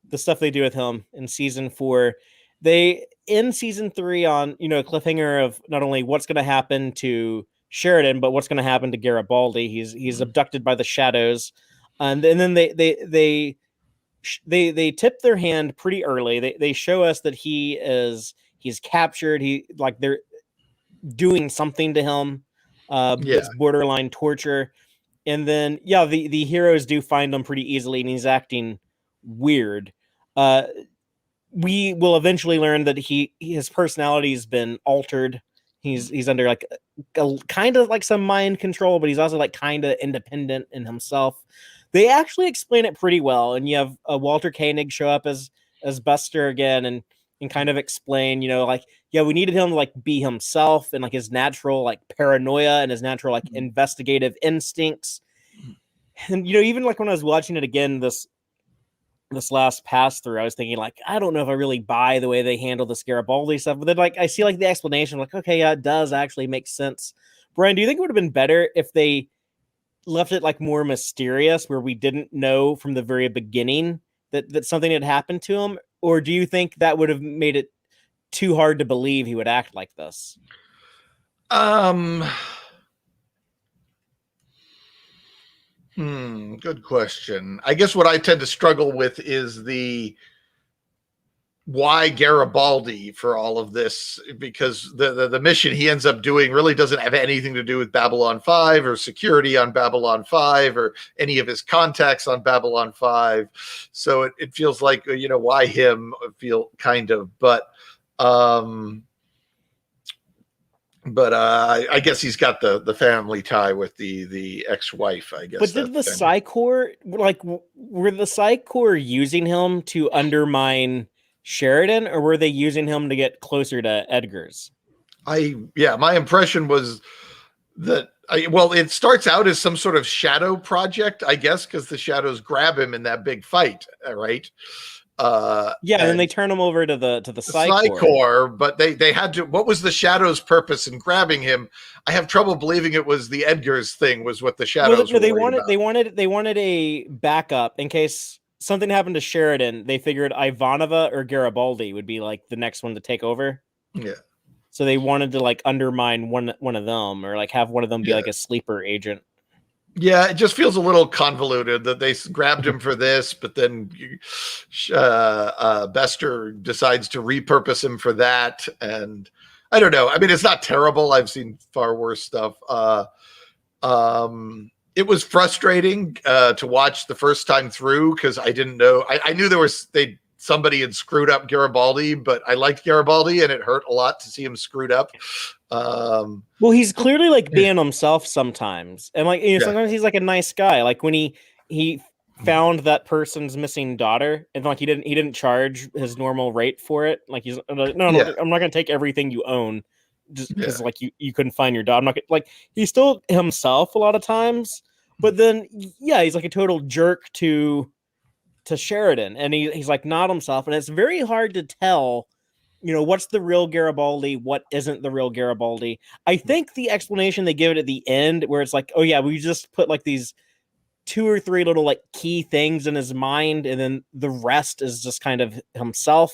the stuff they do with him in season 4. They end season 3 on a cliffhanger of not only what's going to happen to Sheridan, but what's going to happen to Garibaldi. He's abducted by the Shadows. And then they tip their hand pretty early. They show us that he's captured. They're doing something to him. It's borderline torture. And then the heroes do find him pretty easily, and he's acting weird. We will eventually learn that his personality's been altered. He's under like a kind of like some mind control, but he's also like kind of independent in himself. They actually explain it pretty well, and you have Walter Koenig show up as Buster again, and kind of explain, we needed him to like be himself and like his natural like paranoia and his natural like investigative instincts. And even like when I was watching it again this last pass through, I was thinking like, I don't know if I really buy the way they handle this Garibaldi stuff, but then like I see like the explanation, like, okay, it does actually make sense. Brian, do you think it would have been better if they left it like more mysterious, where we didn't know from the very beginning that something had happened to him? Or do you think that would have made it too hard to believe he would act like this? Good question. I guess what I tend to struggle with is the why Garibaldi for all of this, because the mission he ends up doing really doesn't have anything to do with Babylon 5 or security on Babylon 5 or any of his contacts on Babylon 5. So it feels like, why him? Feel kind of, but I guess he's got the family tie with the ex-wife, I guess. But did the Psi-Corps, were the Psi-Corps using him to undermine Sheridan, or were they using him to get closer to Edgars? My impression was that, it starts out as some sort of shadow project, I guess, because the shadows grab him in that big fight, right? And then they turn him over to the Psi-Corps, but they had to. What was the Shadows' purpose in grabbing him? I have trouble believing it was the Edgars thing. Was what the Shadows? Well, they wanted a backup in case something happened to Sheridan. They figured Ivanova or Garibaldi would be like the next one to take over. Yeah. So they wanted to like undermine one of them, or like have one of them be like a sleeper agent. Yeah, it just feels a little convoluted that they grabbed him for this, but then Bester decides to repurpose him for that. And I don't know. I mean, it's not terrible. I've seen far worse stuff. It was frustrating to watch the first time through because I didn't know. I knew somebody had screwed up Garibaldi, but I liked Garibaldi, and it hurt a lot to see him screwed up. Well, he's clearly like being himself sometimes, and like sometimes he's like a nice guy. Like when he found that person's missing daughter, and like he didn't charge his normal rate for it. Like he's like, no, I'm not going to take everything you own just because like you couldn't find your daughter. I'm not gonna, like he's still himself a lot of times, but then he's like a total jerk to Sheridan, and he's like not himself, and it's very hard to tell what's the real Garibaldi, what isn't the real Garibaldi. I think the explanation they give it at the end, where it's like, oh yeah, we just put like these 2 or 3 little like key things in his mind, and then the rest is just kind of himself.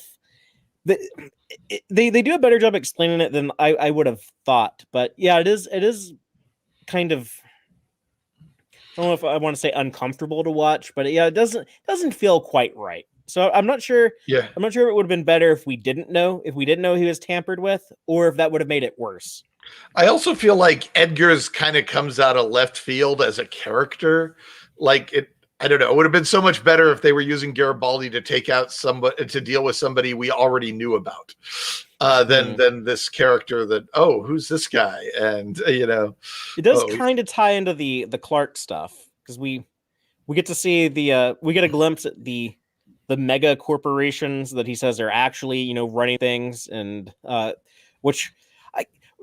They do a better job explaining it than I would have thought, but yeah, it is kind of, I don't know if I want to say uncomfortable to watch, but it doesn't feel quite right. So I'm not sure. Yeah, I'm not sure if it would have been better if we didn't know he was tampered with, or if that would have made it worse. I also feel like Edgars kind of comes out of left field as a character. Like I don't know. It would have been so much better if they were using Garibaldi to take out somebody, to deal with somebody we already knew about, than this character that, who's this guy? And it does kind of tie into the Clark stuff, because we get to see we get a glimpse at the mega corporations that he says are actually running things, and which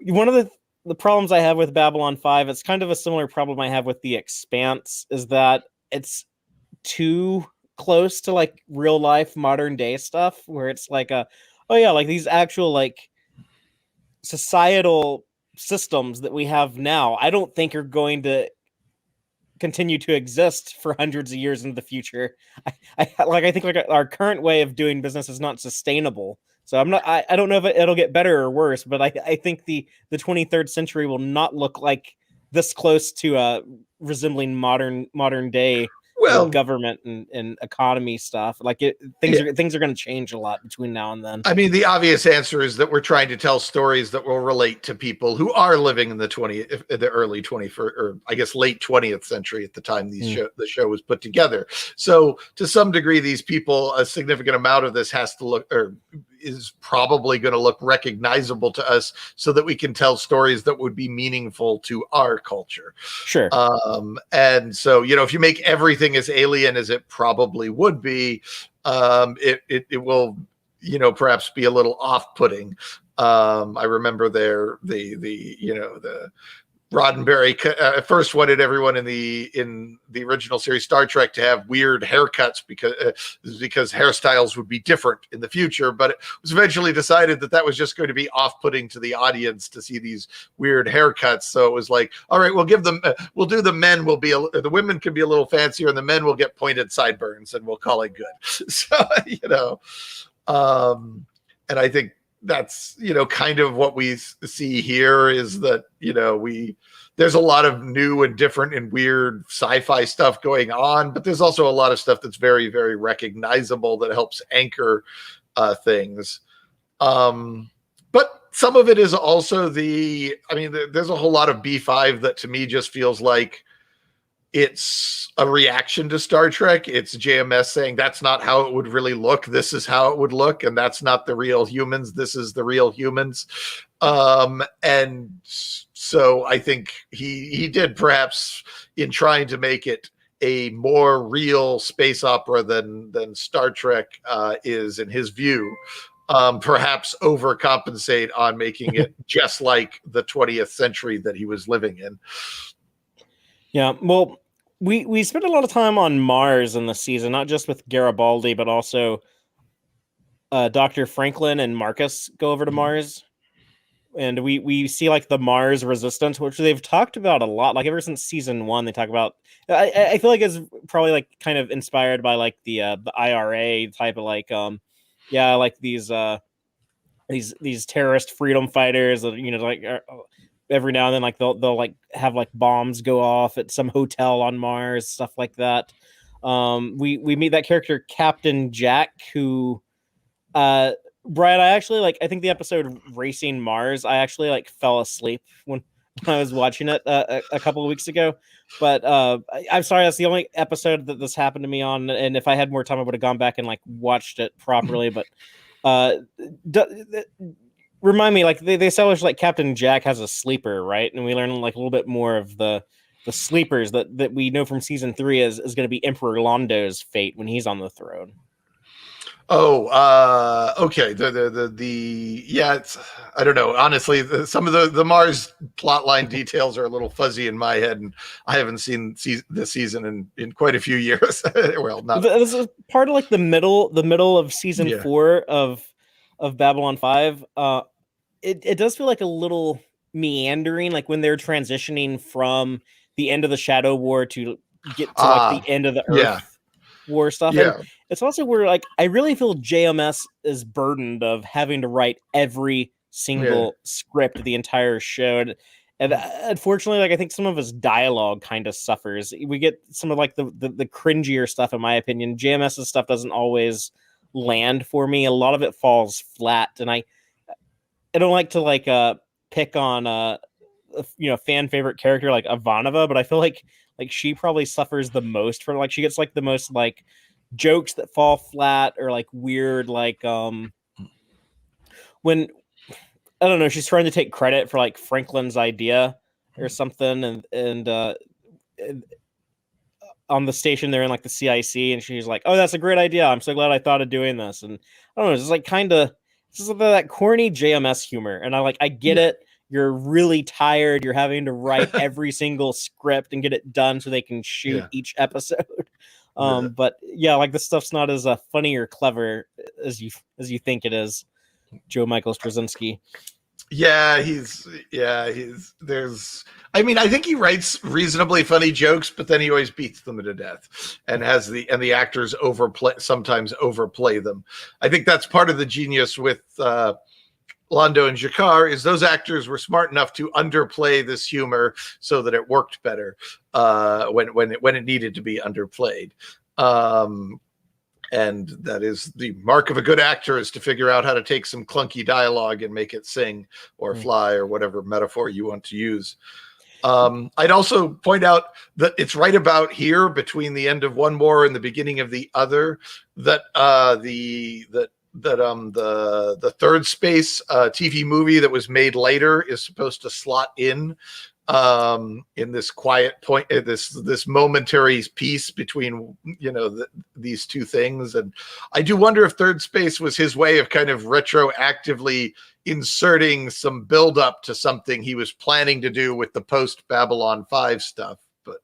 one of the problems I have with Babylon 5, it's kind of a similar problem I have with The Expanse, is that it's too close to like real life modern day stuff, where it's like like these actual like societal systems that we have now, I don't think are going to continue to exist for hundreds of years into the future. I think like our current way of doing business is not sustainable. So I don't know if it'll get better or worse, but I think the 23rd century will not look like this close to resembling modern day government and economy stuff. Like things are going to change a lot between now and then. I mean, the obvious answer is that we're trying to tell stories that will relate to people who are living in the early 21st, or I guess late 20th century at the time the show was put together. So to some degree, these people, a significant amount of this has to look, or is probably going to look recognizable to us, so that we can tell stories that would be meaningful to our culture. Sure. And so, if you make everything as alien as it probably would be, it will, perhaps be a little off-putting. I remember the Roddenberry first wanted everyone in the original series Star Trek to have weird haircuts because hairstyles would be different in the future, but it was eventually decided that was just going to be off-putting to the audience to see these weird haircuts. So it was like, all right, we'll do the men will be the women can be a little fancier and the men will get pointed sideburns and we'll call it good. So and I think that's kind of what we see here is that there's a lot of new and different and weird sci-fi stuff going on, but there's also a lot of stuff that's very, very recognizable that helps anchor things. But some of it is also there's a whole lot of B5 that to me just feels like it's a reaction to Star Trek. It's JMS saying that's not how it would really look. This is how it would look. And that's not the real humans. This is the real humans. And so I think he did, perhaps in trying to make it a more real space opera than Star Trek is, in his view, perhaps overcompensate on making it just like the 20th century that he was living in. Yeah, well, we spent a lot of time on Mars in the season, not just with Garibaldi, but also Dr. Franklin and Marcus go over to Mars. And we see like the Mars resistance, which they've talked about a lot. Like ever since season 1, they talk about. I feel like it's probably like kind of inspired by like the IRA type of like like these terrorist freedom fighters that like every now and then like they'll like have like bombs go off at some hotel on Mars, stuff like that. We meet that character Captain Jack, who Brad, I think the episode Racing Mars, I actually like fell asleep when I was watching it a couple of weeks ago. But I'm sorry, that's the only episode that this happened to me on. And if I had more time, I would have gone back and like watched it properly. But remind me, like they established like Captain Jack has a sleeper, right? And we learn like a little bit more of the sleepers that we know from season 3 is going to be Emperor Londo's fate when he's on the throne. Oh, okay. It's, I don't know. Honestly, some of the Mars plotline details are a little fuzzy in my head, and I haven't seen this season in quite a few years. Well, not this is part of like the middle of season 4 of Babylon 5. It does feel like a little meandering, like when they're transitioning from the end of the Shadow War to get to like the end of the Earth War stuff. Yeah. And it's also where like I really feel JMS is burdened of having to write every single script of the entire show. And unfortunately, like I think some of his dialogue kind of suffers. We get some of like the cringier stuff, in my opinion. JMS's stuff doesn't always land for me. A lot of it falls flat, and I don't like to like pick on fan favorite character like Ivanova, but I feel like she probably suffers the most from like she gets like the most like jokes that fall flat or like weird like when I don't know, she's trying to take credit for like Franklin's idea or something, and on the station they're in like the CIC, and she's like, "Oh, that's a great idea. I'm so glad I thought of doing this." And I don't know, it's just like kind of that corny JMS humor, and I get it. You're really tired. You're having to write every single script and get it done so they can shoot each episode. But like this stuff's not as funny or clever as you think it is. Joe Michael Straczynski. I think he writes reasonably funny jokes, but then he always beats them to death and has the actors sometimes overplay them. I think that's part of the genius with Londo and G'Kar is those actors were smart enough to underplay this humor so that it worked better when it needed to be underplayed. And that is the mark of a good actor, is to figure out how to take some clunky dialogue and make it sing or fly or whatever metaphor you want to use. I'd also point out that it's right about here between the end of one war and the beginning of the other that that the Third Space TV movie that was made later is supposed to slot in this quiet point, this momentary piece between these two things. And I do wonder if Third Space was his way of kind of retroactively inserting some build up to something he was planning to do with the post Babylon 5 stuff, but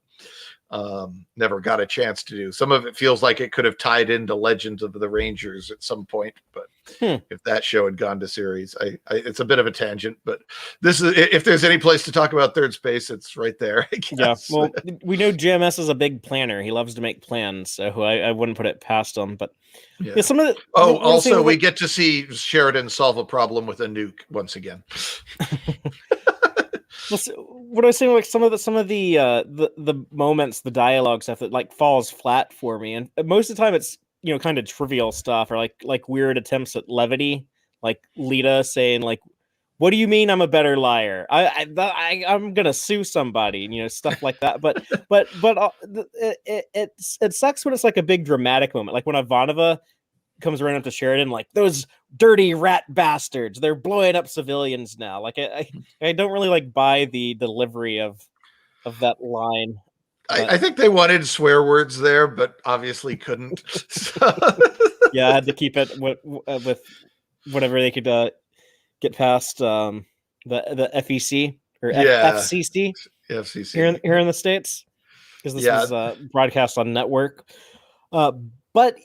never got a chance to do. Some of it feels like it could have tied into Legends of the Rangers at some point, but if that show had gone to series, it's a bit of a tangent, but this is, if there's any place to talk about Third Space, it's right there, I guess. Yeah, well, we know JMS is a big planner. He loves to make plans, so I wouldn't put it past him. But yeah, some of the also we get to see Sheridan solve a problem with a nuke once again. Well, so what I was saying, like some of the moments, the dialogue stuff that like falls flat for me, and most of the time it's kind of trivial stuff or like weird attempts at levity, like Lita saying like, "What do you mean I'm a better liar? I'm gonna sue somebody," stuff like that. But it sucks when it's like a big dramatic moment, like when Ivanova comes around up to Sheridan, like, those dirty rat bastards, they're blowing up civilians now. Like I don't really like buy the delivery of that line. I think they wanted swear words there, but obviously couldn't. Yeah, I had to keep it with whatever they could get past the FEC or FCC here in the States, because this was broadcast on network. But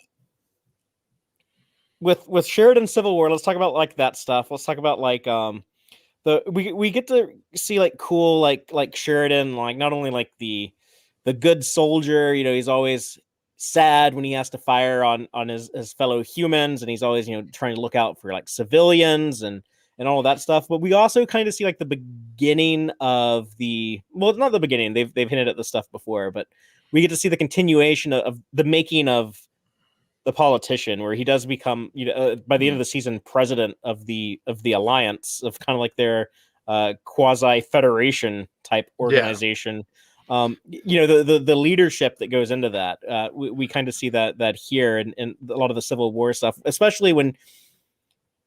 with Sheridan Civil War, let's talk about like that stuff. Let's talk about like we get to see like cool like Sheridan, like not only like the good soldier, he's always sad when he has to fire on his fellow humans, and he's always trying to look out for like civilians and all of that stuff. But we also kind of see like the beginning of not the beginning, they've hinted at this stuff before, but we get to see the continuation of the making of the politician, where he does become by the end of the season president of the alliance, of kind of like their quasi federation type organization. The leadership that goes into that, we kind of see that here and a lot of the Civil War stuff, especially when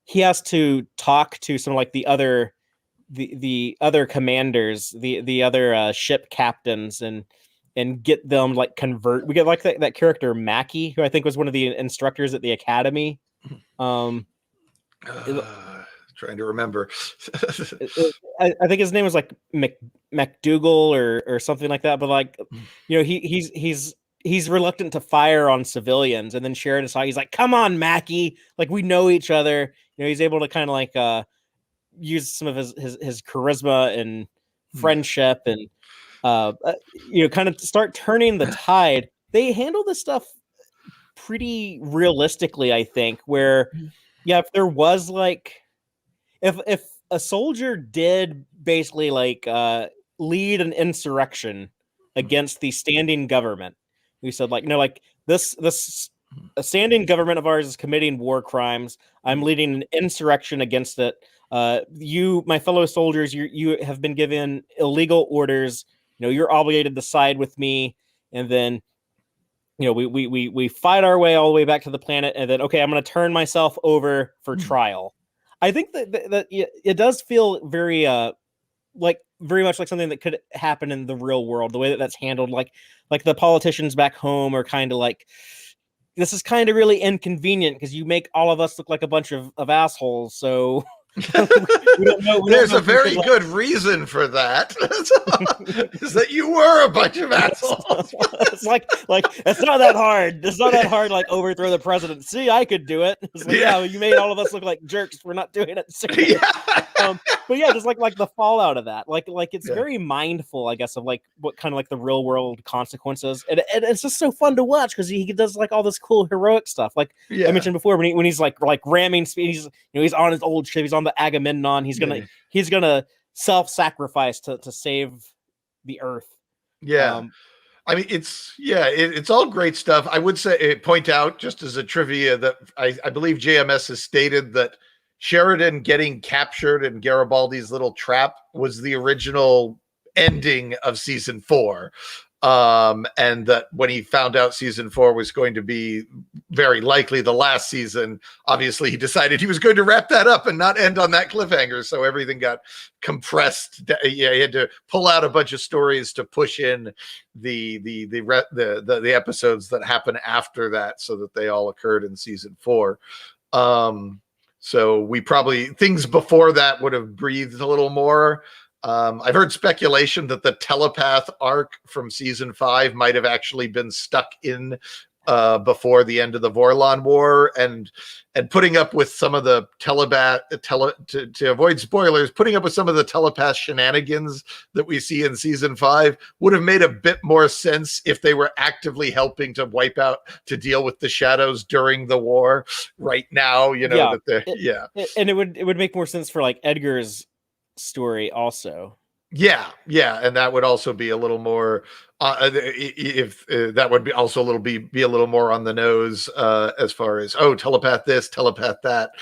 he has to talk to some like the other commanders, the other ship captains, and get them like convert. We get like that character Mackie, who I think was one of the instructors at the academy. Trying to remember. I think his name was like McDougal or something like that. But like, he's reluctant to fire on civilians, and then Sheridan's he's like, "Come on, Mackie! Like, we know each other." He's able to kind of like use some of his charisma and friendship and kind of start turning the tide. They handle this stuff pretty realistically, I think, where if there was like if a soldier did basically like lead an insurrection against the standing government, we said like, no, like this a standing government of ours is committing war crimes, I'm leading an insurrection against it, you, my fellow soldiers, you have been given illegal orders, you're obligated to side with me, and then we fight our way all the way back to the planet, and then okay, I'm going to turn myself over for trial. I think that it does feel very very much like something that could happen in the real world, the way that's handled, like the politicians back home are kind of like, this is kind of really inconvenient because you make all of us look like a bunch of assholes, so we don't know. There's a very good reason for that. Is that you were a bunch of assholes. It's like it's not that hard. It's not that hard. Like overthrow the president. See, I could do it. It's like, yeah, you made all of us look like jerks for not doing it. But yeah, just like the fallout of that. Like it's very mindful, I guess, of like what kind of like the real world consequences. And it's just so fun to watch because he does like all this cool heroic stuff. Like I mentioned before, when he's like ramming speed, he's on his old ship, he's on the Agamemnon, he's gonna self-sacrifice to save the Earth. I mean, it's all great stuff. I would say point out just as a trivia that I believe JMS has stated that Sheridan getting captured in Garibaldi's little trap was the original ending of season 4. and that when he found out season 4 was going to be very likely the last season, obviously he decided he was going to wrap that up and not end on that cliffhanger. So everything got compressed. Yeah, he had to pull out a bunch of stories to push in the episodes that happen after that, so that they all occurred in season 4. So we probably, things before that would have breathed a little more. I've heard speculation that the telepath arc from season 5 might have actually been stuck in before the end of the Vorlon War, and putting up with some of the to avoid spoilers, putting up with some of the telepath shenanigans that we see in season 5 would have made a bit more sense if they were actively helping to wipe out, to deal with the shadows during the war. Right now, you know, and it would make more sense for like Edgar's story also. Yeah, and that would also be a little more if that would be also a little be a little more on the nose as far as telepath this, telepath that.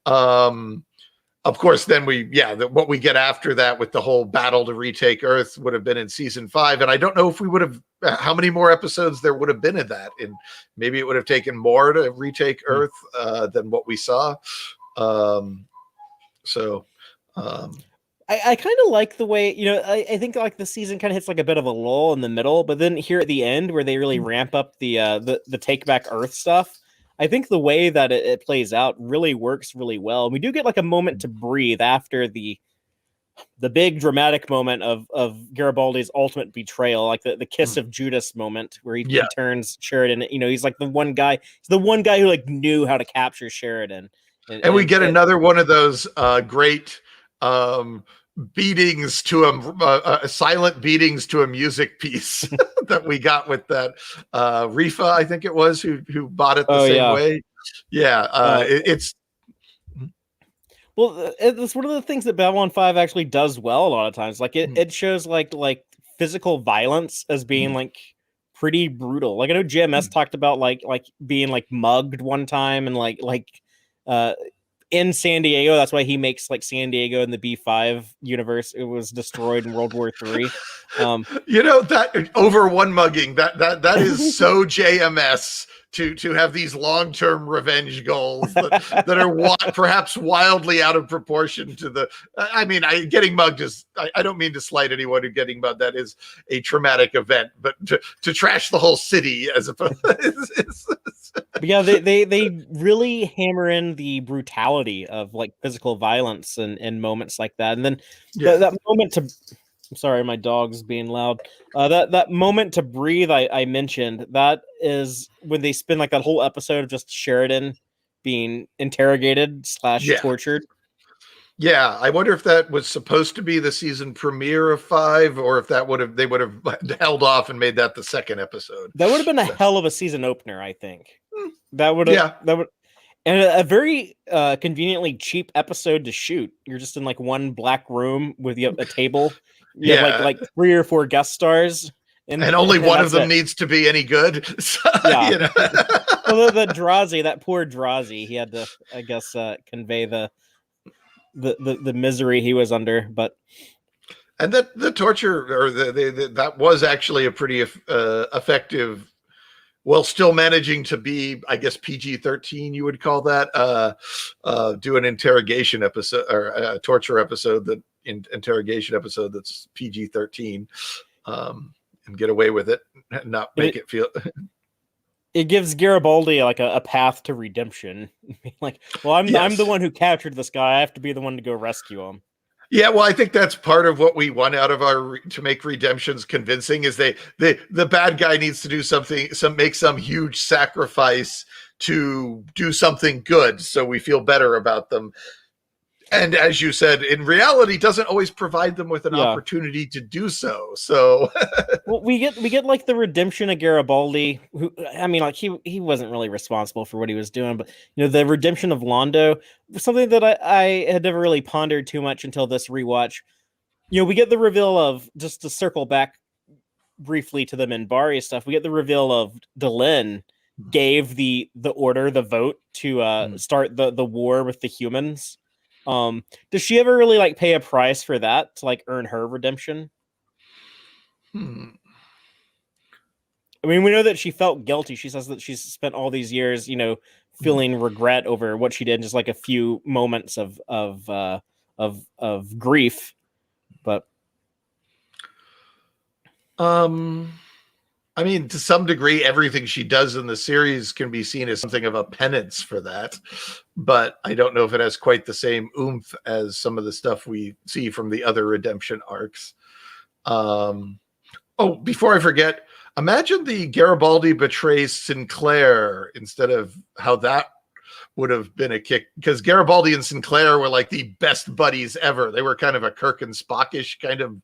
Of course, then what we get after that with the whole battle to retake Earth would have been in season 5, and I don't know if we would have how many more episodes there would have been in that, and maybe it would have taken more to retake Earth than what we saw. I kind of like the way, I think like the season kind of hits like a bit of a lull in the middle, but then here at the end where they really ramp up the take back Earth stuff, I think the way that it plays out really works really well. And we do get like a moment to breathe after the big dramatic moment of Garibaldi's ultimate betrayal, like the kiss of Judas moment where he turns Sheridan. He's like the one guy who like knew how to capture Sheridan. And we get another one of those great beatings to silent beatings to a music piece that we got with that Rifa, I think it was, who bought it the same way. It's one of the things that Babylon 5 actually does well a lot of times. Like it shows like physical violence as being like pretty brutal. Like I know GMS talked about like being like mugged one time, and like in San Diego. That's why he makes like San Diego in the B5 universe. It was destroyed in World War III. That over one mugging, that is so JMS to have these long-term revenge goals that are perhaps wildly out of proportion to the. I mean, getting mugged is. I don't mean to slight anyone who getting mugged. That is a traumatic event, but to trash the whole city as opposed. But yeah, they really hammer in the brutality of like physical violence and moments like that, and then that moment to. I'm sorry, my dog's being loud. That moment to breathe I mentioned, that is when they spend like that whole episode of just Sheridan being interrogated / tortured. Yeah, I wonder if that was supposed to be the season premiere of 5, or if they would have held off and made that the second episode. That would have been a hell of a season opener, I think. That would, and a very conveniently cheap episode to shoot. You're just in like one black room with a table. You have like 3 or 4 guest stars, and only one of them needs to be any good. So, Well, the Drazi, that poor Drazi, he had to, I guess, convey the misery he was under. But and that the torture or that was actually a pretty effective. Well, still managing to be, I guess, PG-13, you would call that. Do an interrogation episode or a torture episode interrogation episode that's PG-13, and get away with it and not make it feel. It gives Garibaldi like a path to redemption. Like, well, I'm the one who captured this guy. I have to be the one to go rescue him. Yeah, well, I think that's part of what we want out of to make redemptions convincing is the bad guy needs to do something, make some huge sacrifice to do something good, so we feel better about them. And as you said, in reality, doesn't always provide them with an opportunity to do so. So, well, we get like the redemption of Garibaldi, who, I mean, like he wasn't really responsible for what he was doing, but the redemption of Londo, something that I had never really pondered too much until this rewatch. We get the reveal of, just to circle back briefly to the Minbari stuff, we get the reveal of Delenn gave the order, the vote to start the war with the humans. Does she ever really like pay a price for that to like earn her redemption? I mean, we know that she felt guilty. She says that she's spent all these years, feeling regret over what she did, just like a few moments of grief. But I mean, to some degree, everything she does in the series can be seen as something of a penance for that. But I don't know if it has quite the same oomph as some of the stuff we see from the other redemption arcs. Before I forget, imagine the Garibaldi betrays Sinclair instead of how that would have been a kick, because Garibaldi and Sinclair were like the best buddies ever. They were kind of a Kirk and Spockish kind of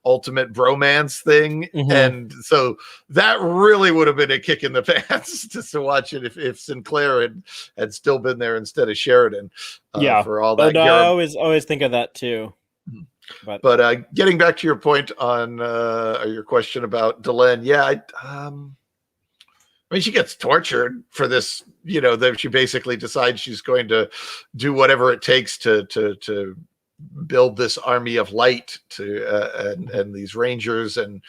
ultimate bromance thing. Mhm. And so that really would have been a kick in the pants just to watch it if Sinclair had still been there instead of Sheridan. For all that. I always think of that too. But getting back to your point on your question about Delenn, I mean, she gets tortured for this, that she basically decides she's going to do whatever it takes to build this army of light and these rangers and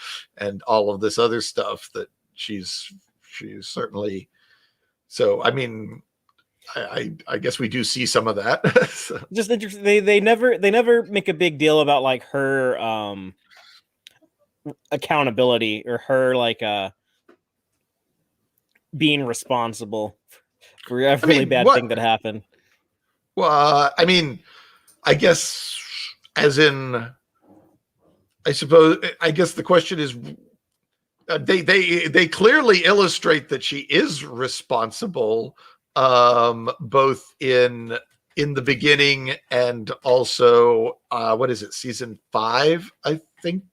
all of this other stuff that she's certainly. So, I mean, I guess we do see some of that. So. Just interesting. They never make a big deal about like her accountability or her being responsible for a really bad thing that happened. Well, I mean, I guess as in, I guess the question is, they clearly illustrate that she is responsible, both in the beginning and also, what is it, season 5, I think.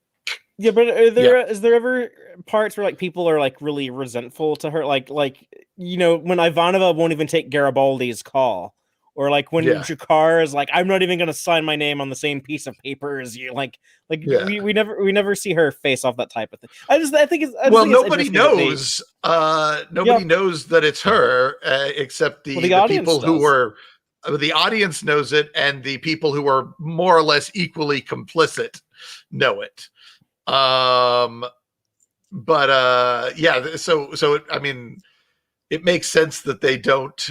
Yeah, but is there ever parts where like people are like really resentful to her, like when Ivanova won't even take Garibaldi's call, or like when Jakar is like, I'm not even going to sign my name on the same piece of paper as you, we never see her face off that type of thing. I think nobody knows. Nobody knows that it's her except the people who were. The audience knows it, and the people who are more or less equally complicit know it. So I mean, it makes sense that they don't,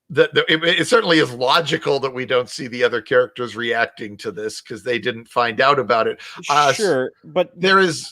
it certainly is logical that we don't see the other characters reacting to this because they didn't find out about it. Sure, but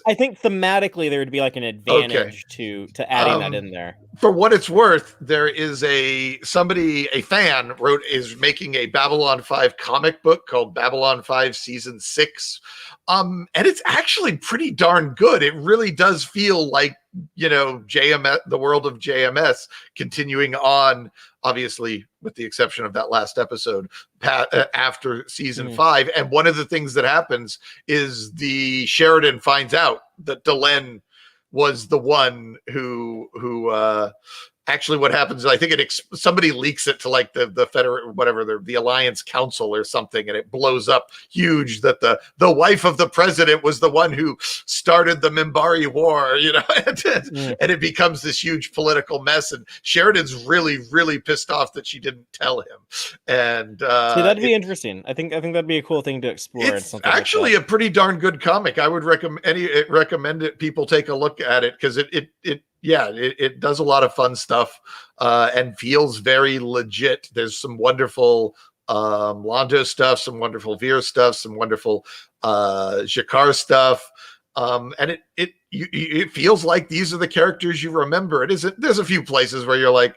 I think thematically there would be like an advantage to adding that in there. For what it's worth, there is a fan is making a Babylon 5 comic book called Babylon 5 Season 6. And it's actually pretty darn good. It really does feel like, JMS, the world of JMS continuing on, obviously, with the exception of that last episode after season 5. And one of the things that happens is the Sheridan finds out that Delenn was the one who actually what happens is I think somebody leaks it to like the federal, whatever, the Alliance Council or something, and it blows up huge that the wife of the president was the one who started the Mimbari War, and it becomes this huge political mess, and Sheridan's really, really pissed off that she didn't tell him. And that'd be interesting. I think that'd be a cool thing to explore. It's actually a pretty darn good comic. I would recommend it. People take a look at it because it does a lot of fun stuff and feels very legit. There's some wonderful Londo stuff, some wonderful Veer stuff, some wonderful Jakar stuff. And it feels like these are the characters you remember. There's a few places where you're like,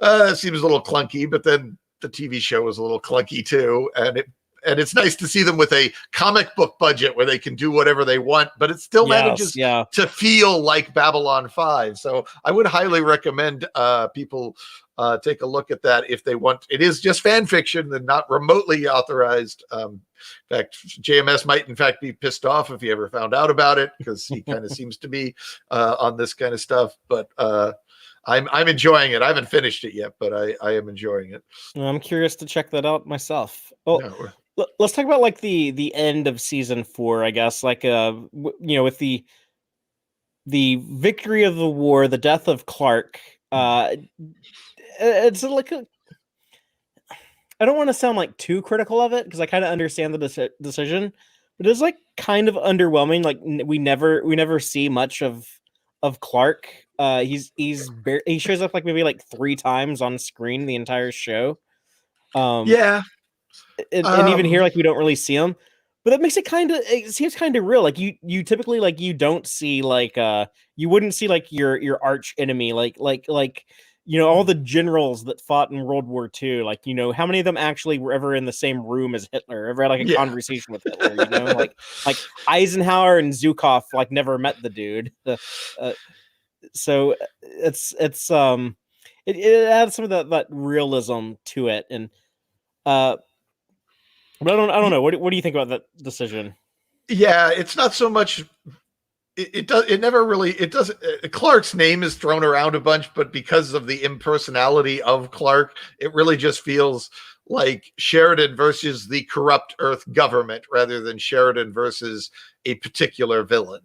it seems a little clunky, but then the TV show was a little clunky too. And it's nice to see them with a comic book budget where they can do whatever they want, but it still manages to feel like Babylon 5. So I would highly recommend people take a look at that if they want. It is just fan fiction and not remotely authorized. In fact, JMS might in fact be pissed off if he ever found out about it, because he kind of seems to be on this kind of stuff. But I'm enjoying it. I haven't finished it yet, but I am enjoying it. I'm curious to check that out myself. Oh. Let's talk about like the end of season 4, I guess. Like with the victory of the war, the death of Clark. It's like I don't want to sound like too critical of it because I kind of understand the decision, but it's like kind of underwhelming. Like we never see much of of Clark. He shows up like maybe like 3 times on screen the entire show. Yeah. And even here, like, we don't really see him, but that makes it seems kind of real. Like you typically, like, you don't see like you wouldn't see like your arch enemy, like all the generals that fought in World War II. Like, how many of them actually were ever in the same room as Hitler, ever had like a conversation with Hitler? Like Eisenhower and Zhukov like never met the dude. So it adds some of that realism to it, and but I don't know. What do you think about that decision? Yeah, it's not so much. It never really. It doesn't. Clark's name is thrown around a bunch, but because of the impersonality of Clark, it really just feels like Sheridan versus the corrupt Earth government rather than Sheridan versus a particular villain.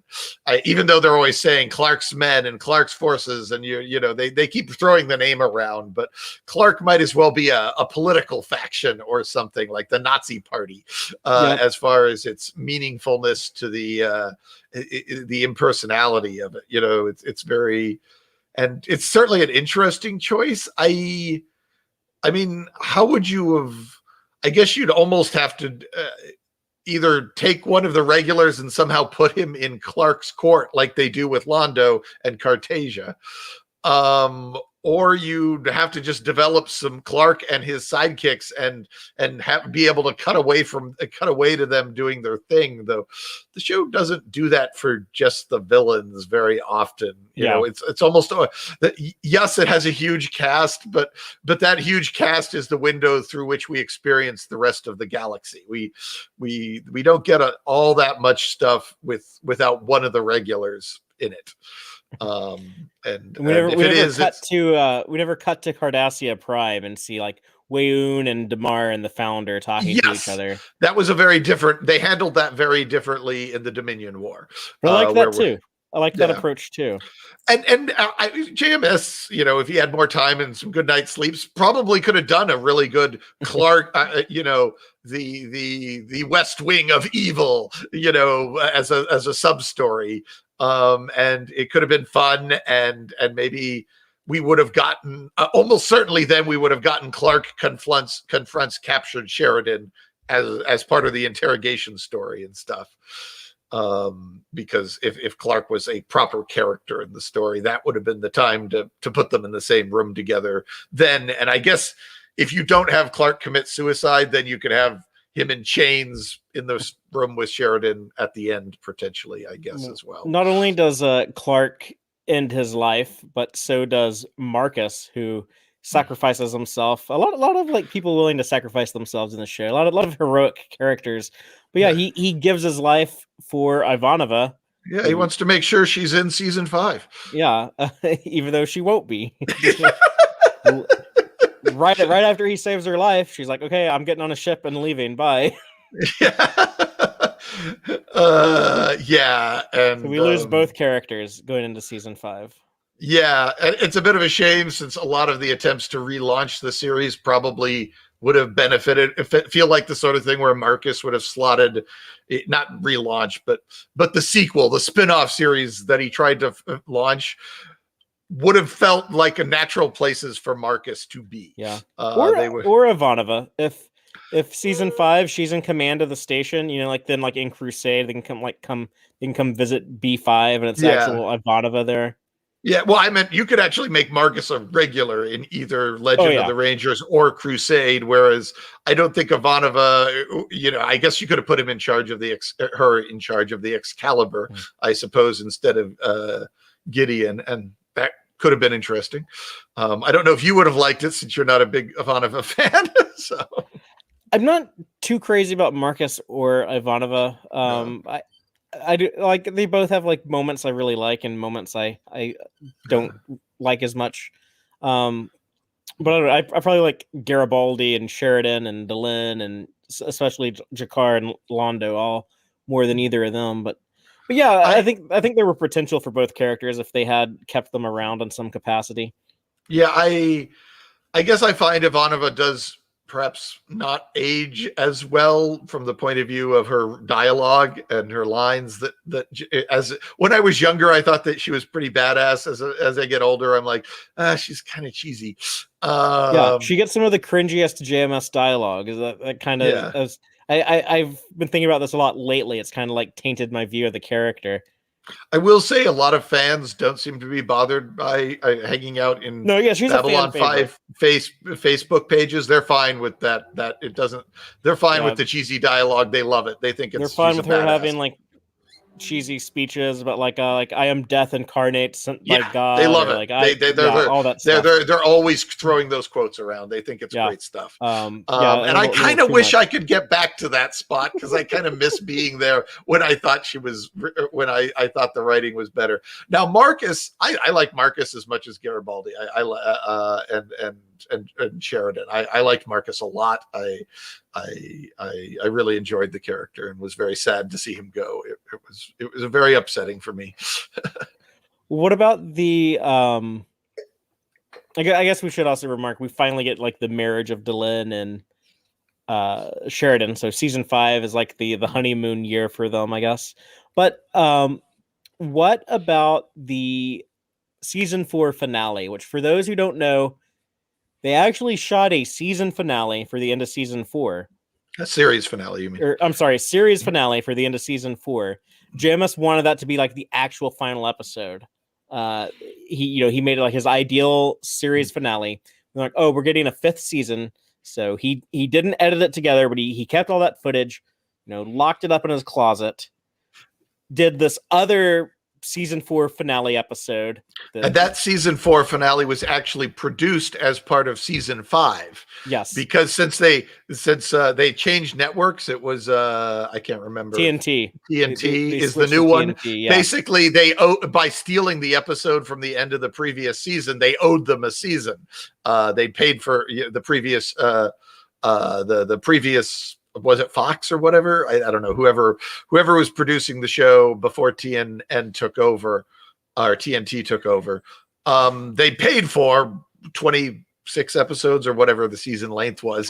Even though they're always saying Clark's men and Clark's forces, and they keep throwing the name around, but Clark might as well be a political faction or something like the Nazi Party, as far as its meaningfulness to the impersonality of it. It's very, and it's certainly an interesting choice. I mean, how would you have? I guess you'd almost have to either take one of the regulars and somehow put him in Clark's court, like they do with Londo and Cartasia, or you'd have to just develop some Clark and his sidekicks and be able to cut away to them doing their thing. Though the show doesn't do that for just the villains very often. It's almost yes, it has a huge cast, but that huge cast is the window through which we experience the rest of the galaxy. We don't get all that much stuff without one of the regulars in it. And we never cut to Cardassia Prime and see like Weyoun and Damar and the Founder talking to each other. That was a very different. They handled that very differently in the Dominion War. I like that too. I like that approach too. And JMS, if he had more time and some good night sleeps, probably could have done a really good Clark, the West Wing of evil, as a sub story. And it could have been fun, and maybe we would have gotten almost certainly then we would have gotten Clark confronts captured Sheridan as part of the interrogation story and stuff. Because if Clark was a proper character in the story, that would have been the time to put them in the same room together then. And I guess if you don't have Clark commit suicide, then you could have him in chains in the room with Sheridan at the end, potentially, I guess, as well. Not only does Clark end his life, but so does Marcus, who sacrifices himself. A lot of like people willing to sacrifice themselves in the show. A lot of heroic characters. But he gives his life for Ivanova. Yeah, he wants to make sure she's in season 5. Yeah, even though she won't be. Right after he saves her life, she's like, "Okay, I'm getting on a ship and leaving. Bye." And so we lose both characters going into season 5. Yeah, it's a bit of a shame since a lot of the attempts to relaunch the series probably would have benefited. If it feel like the sort of thing where Marcus would have slotted, not relaunch, but the sequel, the spin-off series that he tried to launch, would have felt like a natural places for Marcus to be. Yeah, or Ivanova. If season 5 she's in command of the station, then like in Crusade they can come visit B5 and it's actual Ivanova there. Yeah, well, I meant you could actually make Marcus a regular in either Legend of the Rangers or Crusade, whereas I don't think Ivanova, I guess you could have put him in charge of her in charge of the Excalibur, I suppose, instead of Gideon, and that could have been interesting. I don't know if you would have liked it since you're not a big Ivanova fan. So I'm not too crazy about Marcus or Ivanova. No. I do like they both have like moments I really like and moments I don't like as much. But I don't know, I probably like Garibaldi and Sheridan and Delenn and especially Jakar and Londo all more than either of them. But yeah, I think there were potential for both characters if they had kept them around in some capacity. Yeah, I guess I find Ivanova does perhaps not age as well from the point of view of her dialogue and her lines. That as when I was younger, I thought that she was pretty badass. As I get older, I'm like, she's kind of cheesy. Yeah, she gets some of the cringiest JMS dialogue. Is that kind of? Yeah. I've been thinking about this a lot lately. It's kind of like tainted my view of the character. I will say a lot of fans don't seem to be bothered by hanging out in she's Babylon a fan 5 Facebook pages. They're fine with that. That it doesn't. They're fine with the cheesy dialogue. They love it. They think they're fine with her having like cheesy speeches about like I am death incarnate sent by God. They love it. Like all that stuff. They're always throwing those quotes around. They think it's great stuff. And I kind of wish I could get back to that spot because I kind of miss being there when I thought when I thought the writing was better. Now Marcus, I like Marcus as much as Garibaldi. And Sheridan. I liked Marcus a lot. I really enjoyed the character and was very sad to see him go. It was very upsetting for me. What about the I guess we should also remark we finally get like the marriage of Delenn and Sheridan. So season 5 is like the honeymoon year for them, I guess. But what about the season 4 finale, which for those who don't know, they actually shot a season finale for the end of season 4. A series finale, you mean? I'm sorry, series finale for the end of season 4. JMS wanted that to be like the actual final episode. He made it like his ideal series finale. They're like, oh, we're getting a 5th season. So he didn't edit it together, but he kept all that footage, locked it up in his closet, did this other season 4 finale episode. And that season 4 finale was actually produced as part of season 5. Yes. Because since they changed networks, it was I can't remember. TNT. TNT is the new one. TNT, yeah. Basically, by stealing the episode from the end of the previous season, they owed them a season. They paid for the previous the previous, was it Fox or whatever? I don't know. Whoever was producing the show before TNN took over, or TNT took over, they paid for 26 episodes or whatever the season length was.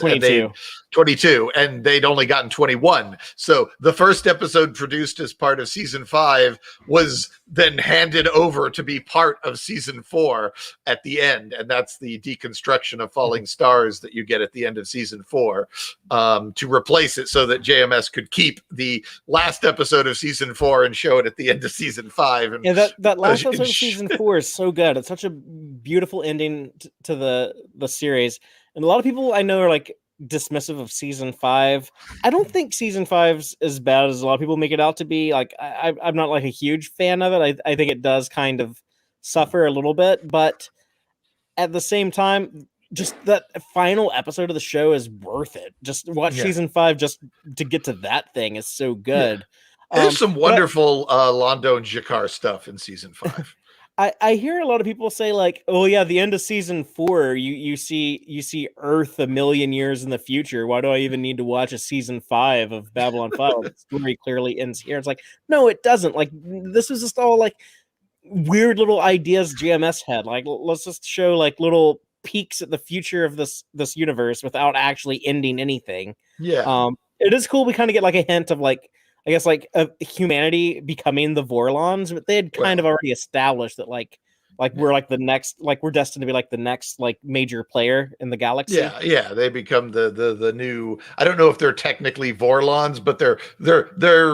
22, and they'd only gotten 21. So the first episode produced as part of season 5 was then handed over to be part of season 4 at the end. And that's the deconstruction of Falling Stars that you get at the end of season 4, to replace it so that JMS could keep the last episode of season 4 and show it at the end of season 5. And that last episode of season 4 is so good. It's such a beautiful ending to the series. And a lot of people I know are like dismissive of season 5. I don't think season 5's as bad as a lot of people make it out to be. Like I'm not like a huge fan of it. I think it does kind of suffer a little bit, but at the same time, just that final episode of the show is worth it. Just watch season 5 just to get to that thing is so good. Yeah. There's some wonderful Londo and Jakar stuff in season 5. I hear a lot of people say like, oh yeah, the end of season 4, you see Earth a million years in the future. Why do I even need to watch a season 5 of Babylon 5? The story clearly ends here. It's like, no, it doesn't. Like this was just all like weird little ideas GMS had. Like let's just show like little peeks at the future of this universe without actually ending anything. Yeah. It is cool. We kind of get like a hint of like, I guess like humanity becoming the Vorlons, but they had kind of already established that like we're like the next, like we're destined to be like the next like major player in the galaxy. Yeah. They become the new. I don't know if they're technically Vorlons, but they're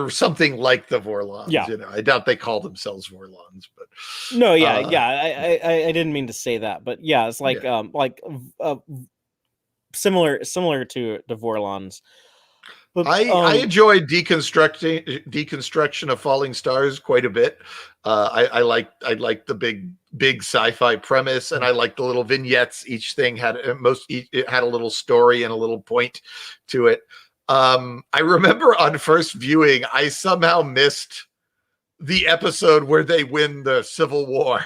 something like the Vorlons. Yeah. I doubt they call themselves Vorlons, but no, I didn't mean to say that, but yeah, it's like similar to the Vorlons. But, I enjoyed deconstruction of Falling Stars quite a bit. I liked the big sci-fi premise, and I liked the little vignettes. Each thing had it had a little story and a little point to it. I remember on first viewing, I somehow missed the episode where they win the Civil War.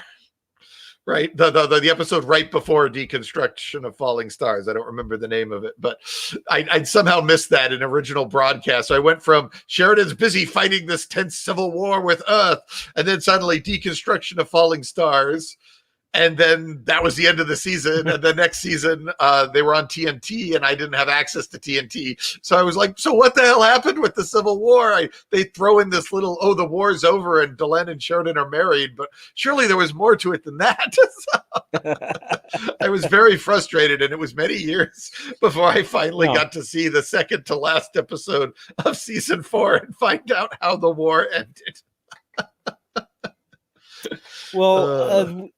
Right, the episode right before deconstruction of Falling Stars. I don't remember the name of it, but I'd somehow missed that in original broadcast. So I went from Sheridan's busy fighting this tense civil war with Earth, and then suddenly deconstruction of Falling Stars, And then that was the end of the season. And the next season, they were on TNT, and I didn't have access to TNT. So I was like, so what the hell happened with the Civil War? They throw in this little, the war's over and Delenn and Sheridan are married, but surely there was more to it than that. So I was very frustrated, and it was many years before I finally got to see the second to last episode of season 4 and find out how the war ended. Well,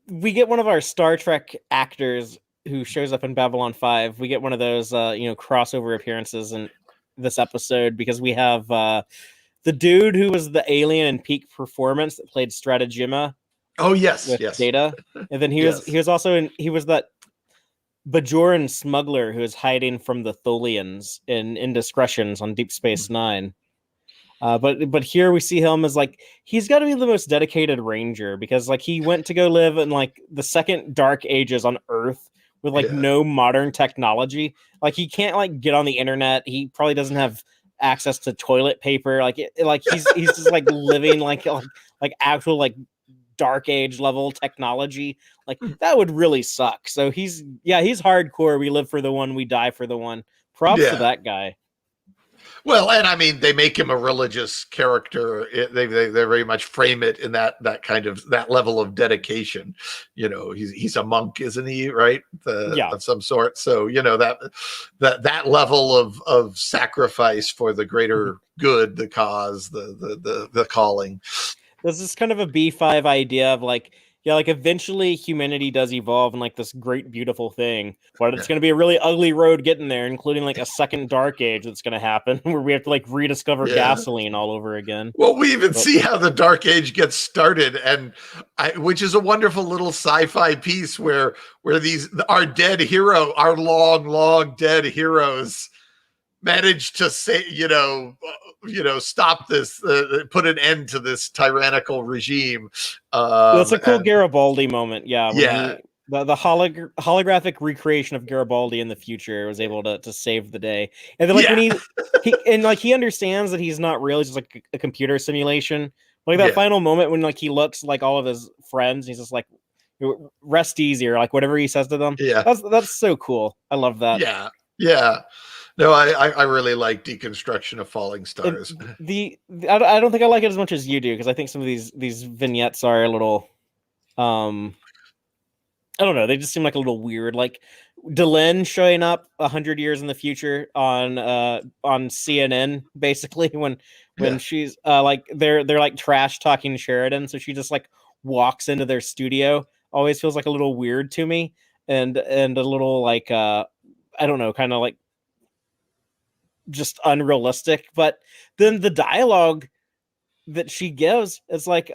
we get one of our Star Trek actors who shows up in Babylon 5. We get one of those, crossover appearances in this episode because we have the dude who was the alien in Peak Performance that played Stratagema. Oh yes, with yes. Data, and then he was also he was that Bajoran smuggler who was hiding from the Tholians in Indiscretions on Deep Space Nine. But here we see him as like he's got to be the most dedicated ranger because like he went to go live in like the second Dark Ages on Earth with like no modern technology. Like he can't like get on the internet. He probably doesn't have access to toilet paper. Like he's just like living like actual like Dark Age level technology. Like that would really suck. So he's hardcore. We live for the one, we die for the one. Props to that guy. Well, and I mean, they make him a religious character. They very much frame it in that kind of that level of dedication. You know, he's a monk, isn't he? Right? Of some sort. So that level of sacrifice for the greater good, the cause, the calling. This is kind of a B5 idea of like eventually humanity does evolve in like this great, beautiful thing, but it's going to be a really ugly road getting there, including like a second Dark Age that's going to happen where we have to like rediscover gasoline all over again. Well, we even see how the Dark Age gets started, and which is a wonderful little sci-fi piece where our dead hero, our long dead heroes, managed to say, stop this, put an end to this tyrannical regime. That's a cool Garibaldi moment. The holographic recreation of Garibaldi in the future was able to save the day. And then when he understands that he's not real, he's just like a computer simulation. Like that final moment when like he looks like all of his friends, he's just like, rest easy, or like whatever he says to them. Yeah. That's so cool. I love that. Yeah. Yeah. No, I really like deconstruction of falling stars. I don't think I like it as much as you do because I think some of these vignettes are a little, I don't know. They just seem like a little weird. Like Delenn showing up 100 years in the future on CNN, basically when she's like they're like trash talking Sheridan, so she just like walks into their studio. Always feels like a little weird to me, and a little like I don't know, kind of like just unrealistic. But then the dialogue that she gives, it's like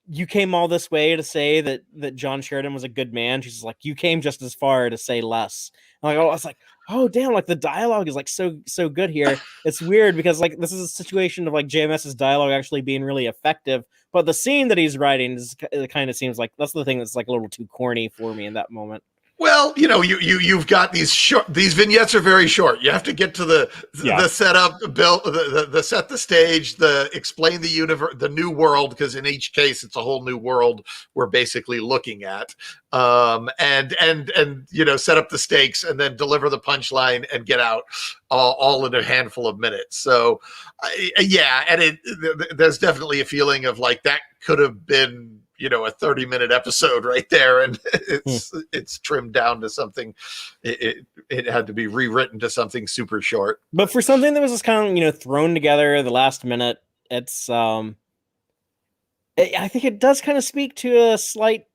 you came all this way to say that John Sheridan was a good man. She's like, you came just as far to say less. And like, I was like, oh damn, like the dialogue is like so good here. It's weird because like this is a situation of like JMS's dialogue actually being really effective, but the scene that he's writing it kind of seems like that's the thing that's like a little too corny for me in that moment. Well, you've got these vignettes are very short. You have to get to the setup, the set the stage, the explain the universe, the new world, because in each case it's a whole new world we're basically looking at. And set up the stakes and then deliver the punchline and get out all in a handful of minutes. So there's definitely a feeling of like that could have been a 30-minute episode right there, and it's trimmed down to something. It had to be rewritten to something super short. But for something that was just kind of thrown together the last minute, it's I think it does kind of speak to a slight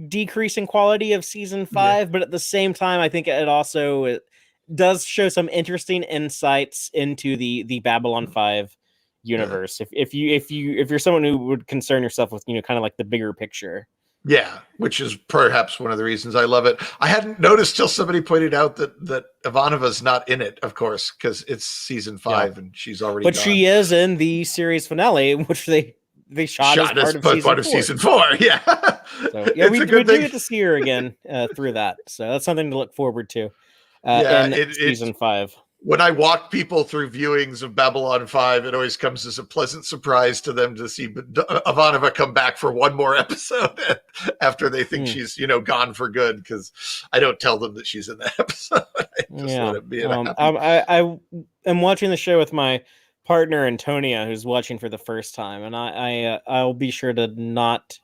decrease in quality of season 5, but at the same time, I think it also does show some interesting insights into the Babylon 5 universe. If you're someone who would concern yourself with kind of like the bigger picture, which is perhaps one of the reasons I love it. I hadn't noticed till somebody pointed out that Ivanova's not in it, of course, because it's season 5 and she's already gone. She is in the series finale, which they shot as part of season 4. So, we do get to see her again through that, so that's something to look forward to in season 5. when I walk people through viewings of Babylon 5, it always comes as a pleasant surprise to them to see Ivanova come back for one more episode after they think she's, gone for good, because I don't tell them that she's in that episode. I just let it be. I am watching the show with my partner Antonia, who's watching for the first time, and I'll be sure to not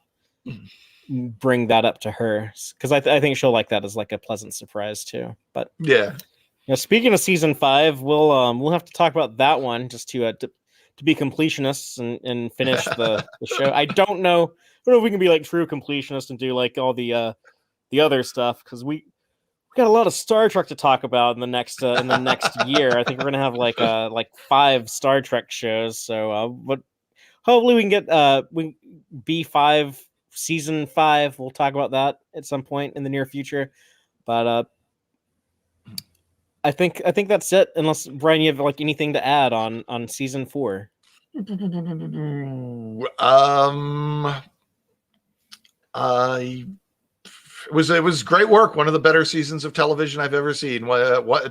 bring that up to her, because I think she'll like that as like a pleasant surprise too. But yeah. Speaking of season 5, we'll have to talk about that one just to be completionists and finish the show. I don't know if we can be like true completionists and do like all the other stuff, because we got a lot of Star Trek to talk about in the next year. I think we're gonna have like 5 Star Trek shows. So, but hopefully we can get B5 season 5. We'll talk about that at some point in the near future. But I think that's it. Unless Brian, you have like anything to add on season 4? It was great work. One of the better seasons of television I've ever seen.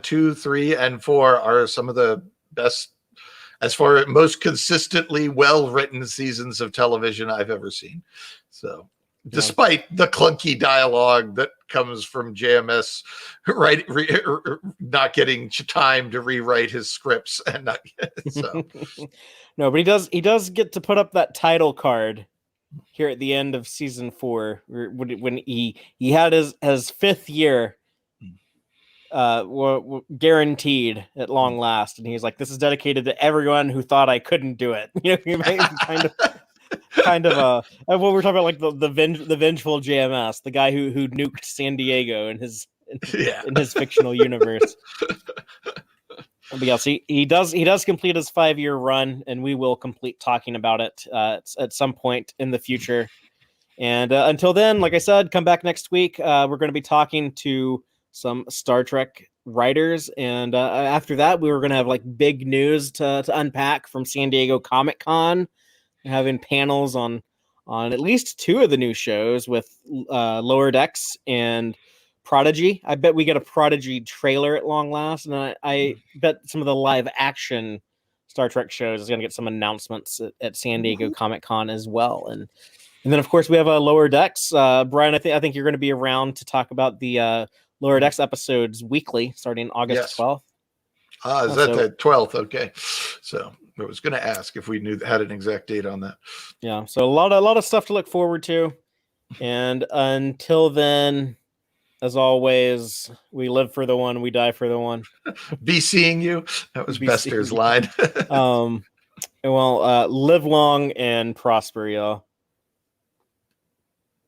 2, 3, and 4 are some of the best, as far as most consistently well-written seasons of television I've ever seen. So, despite the clunky dialogue that comes from JMS, not getting time to rewrite his scripts, and not so. No, but he does get to put up that title card here at the end of season 4, when he had his 5th year guaranteed at long last, and he's like, "This is dedicated to everyone who thought I couldn't do it." kind of what we're talking about, like the vengeful JMS, the guy who nuked San Diego in his fictional universe. But yes, he does complete his 5-year run, and we will complete talking about it at some point in the future. And until then, like I said, come back next week. We're going to be talking to some Star Trek writers, and after that, we were going to have like big news to unpack from San Diego Comic-Con. We're having panels on at least 2 of the new shows with Lower Decks and Prodigy. I bet we get a Prodigy trailer at long last, and I bet some of the live action Star Trek shows is going to get some announcements at San Diego Comic-Con as well. And then of course we have Lower Decks. Brian, I think you're going to be around to talk about the Lower Decks episodes weekly starting August 12th. Is that the 12th? Okay, so I was going to ask if we had an exact date on that. Yeah, so a lot of stuff to look forward to, and until then, as always, we live for the one, we die for the one. Be seeing you. That was Bester's line. Live long and prosper, y'all.